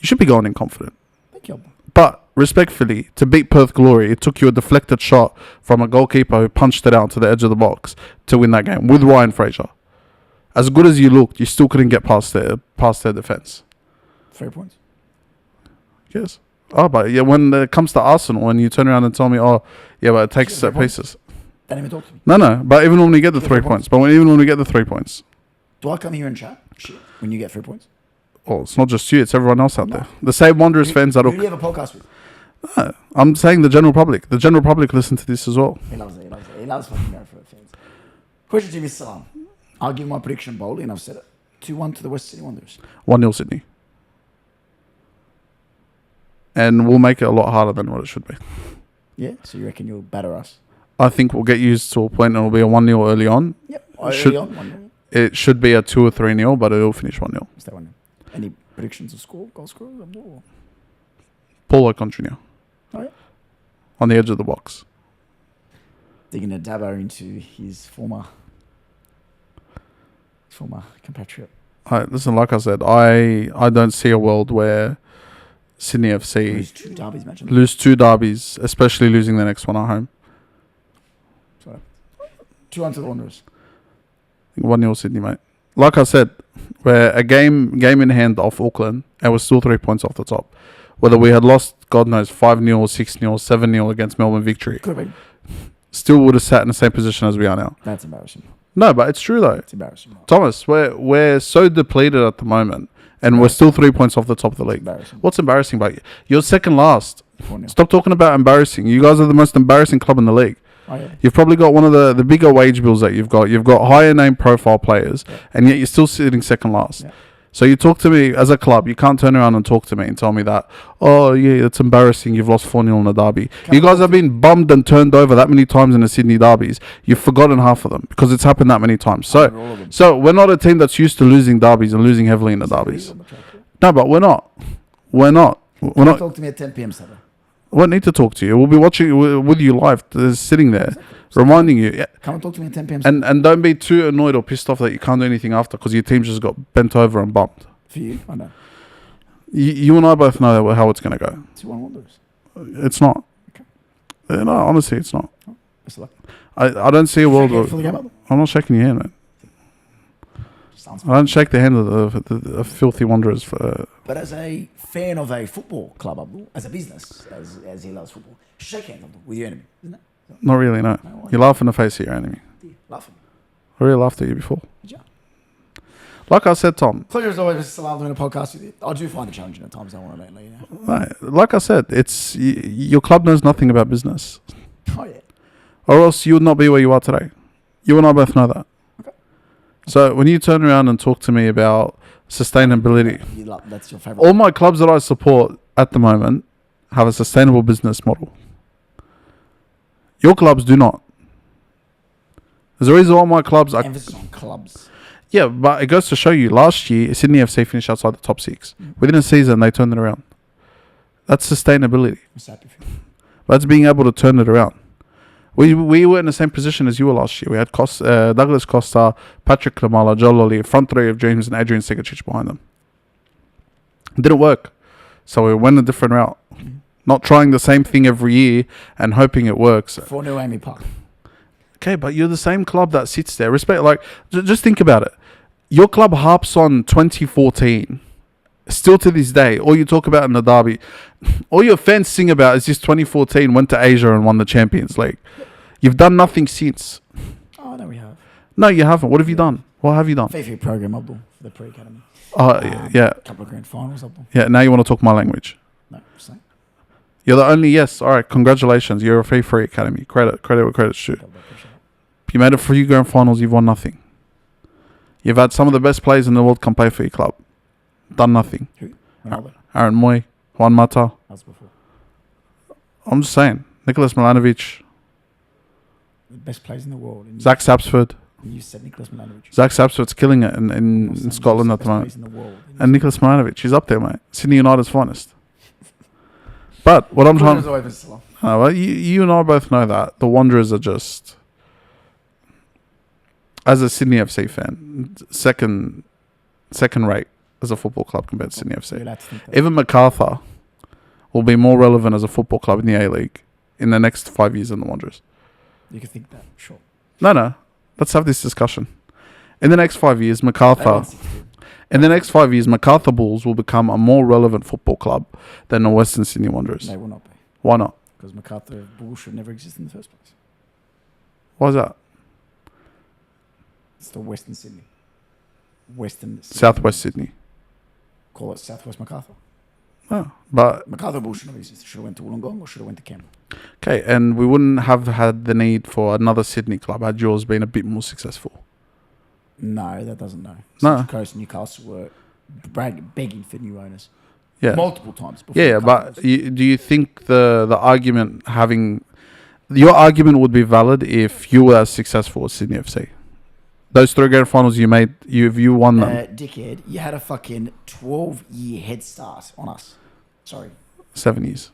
you should be going in confident. Thank you. But, respectfully, to beat Perth Glory, it took you a deflected shot from a goalkeeper who punched it out to the edge of the box to win that game with Ryan Fraser. As good as you looked, you still couldn't get past their defence. 3 points. Yes. Oh, but yeah, when it comes to Arsenal, when you turn around and tell me, oh, yeah, but it takes set pieces. Don't even talk to me. No, but even when we get the 3 3 points, even when we get the 3 points, Do I come here and chat? Shit. When you get 3 points? well, it's not just you, it's everyone else out there. The same Wanderers fans that Who do you have a podcast with? No, I'm saying the general public. The general public listen to this as well. He loves it. He loves it. He loves fucking going for it, fans. Question to Mr. Salam. I'll give my prediction boldly, and I've said it. 2-1 to the West Sydney Wanderers. 1-0 Sydney. And we'll make it a lot harder than what it should be. Yeah? So you reckon you'll batter us? I think we'll get used to a point and it'll be a 1-0 early on. Yep. Should- Early on, 1-0. It should be a 2 or 3-0, but it'll finish 1-0. Is that 1-0? Any predictions of score? Goal score? Or... Paulo Continue. Oh, yeah. On the edge of the box. Digging a dabber into his former compatriot. Listen, like I said, I don't see a world where Sydney FC Lose 2 derbies, imagine. lose 2 derbies, especially losing the next one at home. So, 2-1 to the Wanderers. 1-0 Sydney, mate. Like I said, we're a game in hand off Auckland, and we're still 3 points off the top. Whether we had lost, God knows, 5-0, 6-0, 7-0 against Melbourne Victory, Could have been. still would have sat in the same position as we are now. That's embarrassing. No, but it's true though. It's embarrassing. Thomas, we're so depleted at the moment, and we're still 3 points off the top of the It's league. embarrassing. What's embarrassing about you? You're second last. 4-0. Stop talking about embarrassing. You guys are the most embarrassing club in the league. Oh, yeah. You've probably got one of the bigger wage bills that you've got. You've got higher name profile players, Yeah. and yet you're still sitting second last. Yeah. So you talk to me as a club. You can't turn around and talk to me and tell me that, oh, yeah, it's embarrassing. You've lost 4-0 in the derby. You guys have been bummed and turned over that many times in the Sydney derbies. You've forgotten half of them because it's happened that many times. All of them. So we're not a team that's used to losing derbies and losing heavily in the derbies. No, but we're not. We're not. We're not. Talk to me at 10 p.m. Saturday. We won't need to talk to you. We'll be watching with you live, sitting there, reminding you. Yeah. Come and talk to me at 10 p.m. Saturday. And don't be too annoyed or pissed off that you can't do anything after because your team just got bent over and bumped. For you, I know. You and I both know how it's going to go. 2-1 Wanderers. It's not. Okay. No, honestly, it's not. Best of luck. I don't see a world Shake where... hands for the game up. I'm not shaking your hand, man. Sounds I don't shake the hand of the filthy Wanderers for... But as a fan of a football club, Abdul, as a business, as he loves football, shake hands, Abdul, with your enemy, isn't it? Not really, no. No, You laugh in the face of your enemy. Yeah, laugh at me. I really laughed at you before. Did you? Like I said, Tom. Pleasure as always, Mr. Salam, doing a podcast with you. I do find it challenging at times. I want to let you know. Right, like I said, it's your club knows nothing about business, Oh yeah. or else you would not be where you are today. You and I both know that. Okay. So when you turn around and talk to me about sustainability, That's your favorite. all my clubs that I support at the moment have a sustainable business model. Your clubs do not. There's a reason all my clubs are. Emphasis on clubs. Yeah, but it goes to show you. Last year, Sydney FC finished outside the top 6. Within a season, they turned it around. That's sustainability. I'm so happy for you. That's being able to turn it around. We were in the same position as you were last year. We had Douglas Costa, Patrick Klamala, Joe Lolly, front three of James and Adrian Segacic behind them. It didn't work. So we went a different route. Not trying the same thing every year and hoping it works. 4-0 Amy Park. Okay, but you're the same club that sits there. Respect, like, just think about it. Your club harps on 2014. Still to this day, all you talk about in the derby, all your fans sing about is this 2014 went to Asia and won the Champions League. You've done nothing since. Oh, no, we have. No, you haven't. What have you done? What have you done? Favorite program, Abdul, for the pre-academy. Yeah. A couple of grand finals, Abdul. Yeah, now you want to talk my language. No, same. You're the only, yes, all right, congratulations. You're a free academy. Credit where credit's due. You made it 3 grand finals, you've won nothing. You've had some of the best players in the world come play for your club. Done nothing. Who? Ronaldo? Aaron Moy, Juan Mata. That was before. I'm just saying. Nicholas Milanovic, The best players in the world. And Zach Sapsford. you said Nicholas Milanovic. Zach Sapsford's killing it in Scotland at the moment. And Nicholas Milanovic, he's up there, mate. Sydney United's finest. But what I'm trying to... well, you and I both know that. The Wanderers are just... As a Sydney FC fan, second rate as a football club compared to Sydney FC. Even MacArthur will be more relevant as a football club in the A-League in the next 5 years than the Wanderers. You can think that, sure. No. Let's have this discussion. In the next 5 years, MacArthur Bulls will become a more relevant football club than the Western Sydney Wanderers. They will not be. Why not? Because MacArthur Bulls should never exist in the first place. Why is that? It's the Western Sydney. Southwest Sydney. Call it Southwest MacArthur. Oh, but... MacArthur Bulls should have existed. Should have went to Wollongong or should have went to Canberra. Okay, and we wouldn't have had the need for another Sydney club had yours been a bit more successful. No, that doesn't know. No. Central Coast and Newcastle were begging for new owners. Yeah. Multiple times before. Yeah, but do you think the argument having... Your argument would be valid if you were as successful as Sydney FC? Those 3 grand finals you made, you won them. Dickhead, you had a fucking 12-year head start on us. Sorry. 7 years.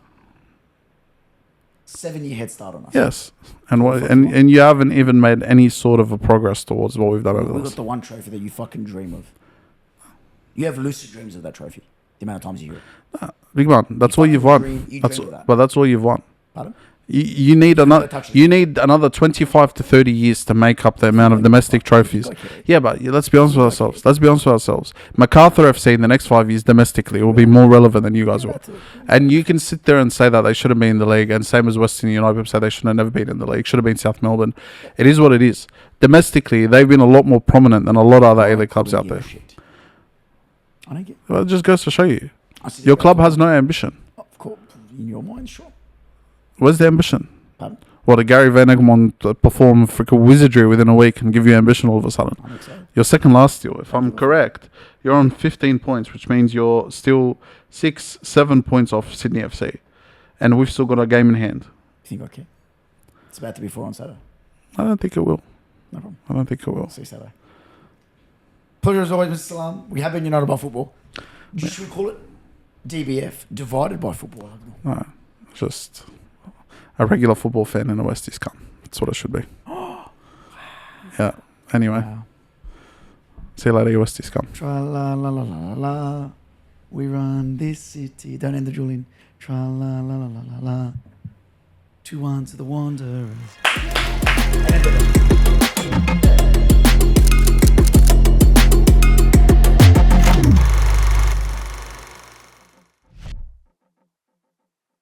7-year head start on us. Yes. And you haven't even made any sort of a progress towards what we've done over the We've last. got the one trophy that you fucking dream of. You have lucid dreams of that trophy. The amount of times you hear it. Big man, that's all you've won. But that's all you've won. Pardon? You need another 25 to 30 years to make up the amount of domestic trophies. Yeah, but let's be honest with ourselves. MacArthur FC in the next 5 years domestically will be more relevant than you guys will. And you can sit there and say that they shouldn't be in the league, and same as Western United say they should have never been in the league. Should have been South Melbourne. It is what it is. Domestically, they've been a lot more prominent than a lot of other A-League clubs out there. I don't get. Well, it just goes to show you. Your club has no ambition. Of course, in your mind, sure. Where's the ambition? Pardon? What, a Gary Van Egmond perform freaking wizardry within a week and give you ambition all of a sudden? I'm excited. You're second last still. If I'm correct, you're on 15 points, which means you're still 6-7 points off Sydney FC. And we've still got a game in hand. You think I care? It's about to be 4 on Saturday. I don't think it will. No problem. I don't think it will. See you Saturday. Pleasure as always, Mr. Salam. We have been united by football. Should we call it DBF, divided by football? No, just a regular football fan in the Westies come. That's what it should be. Yeah. Anyway. Wow. See you later, you Westies come. Tra la la la la la. We run this city. Don't end the Julian. Tra la la la la la la. 2-1 to the Wanderers.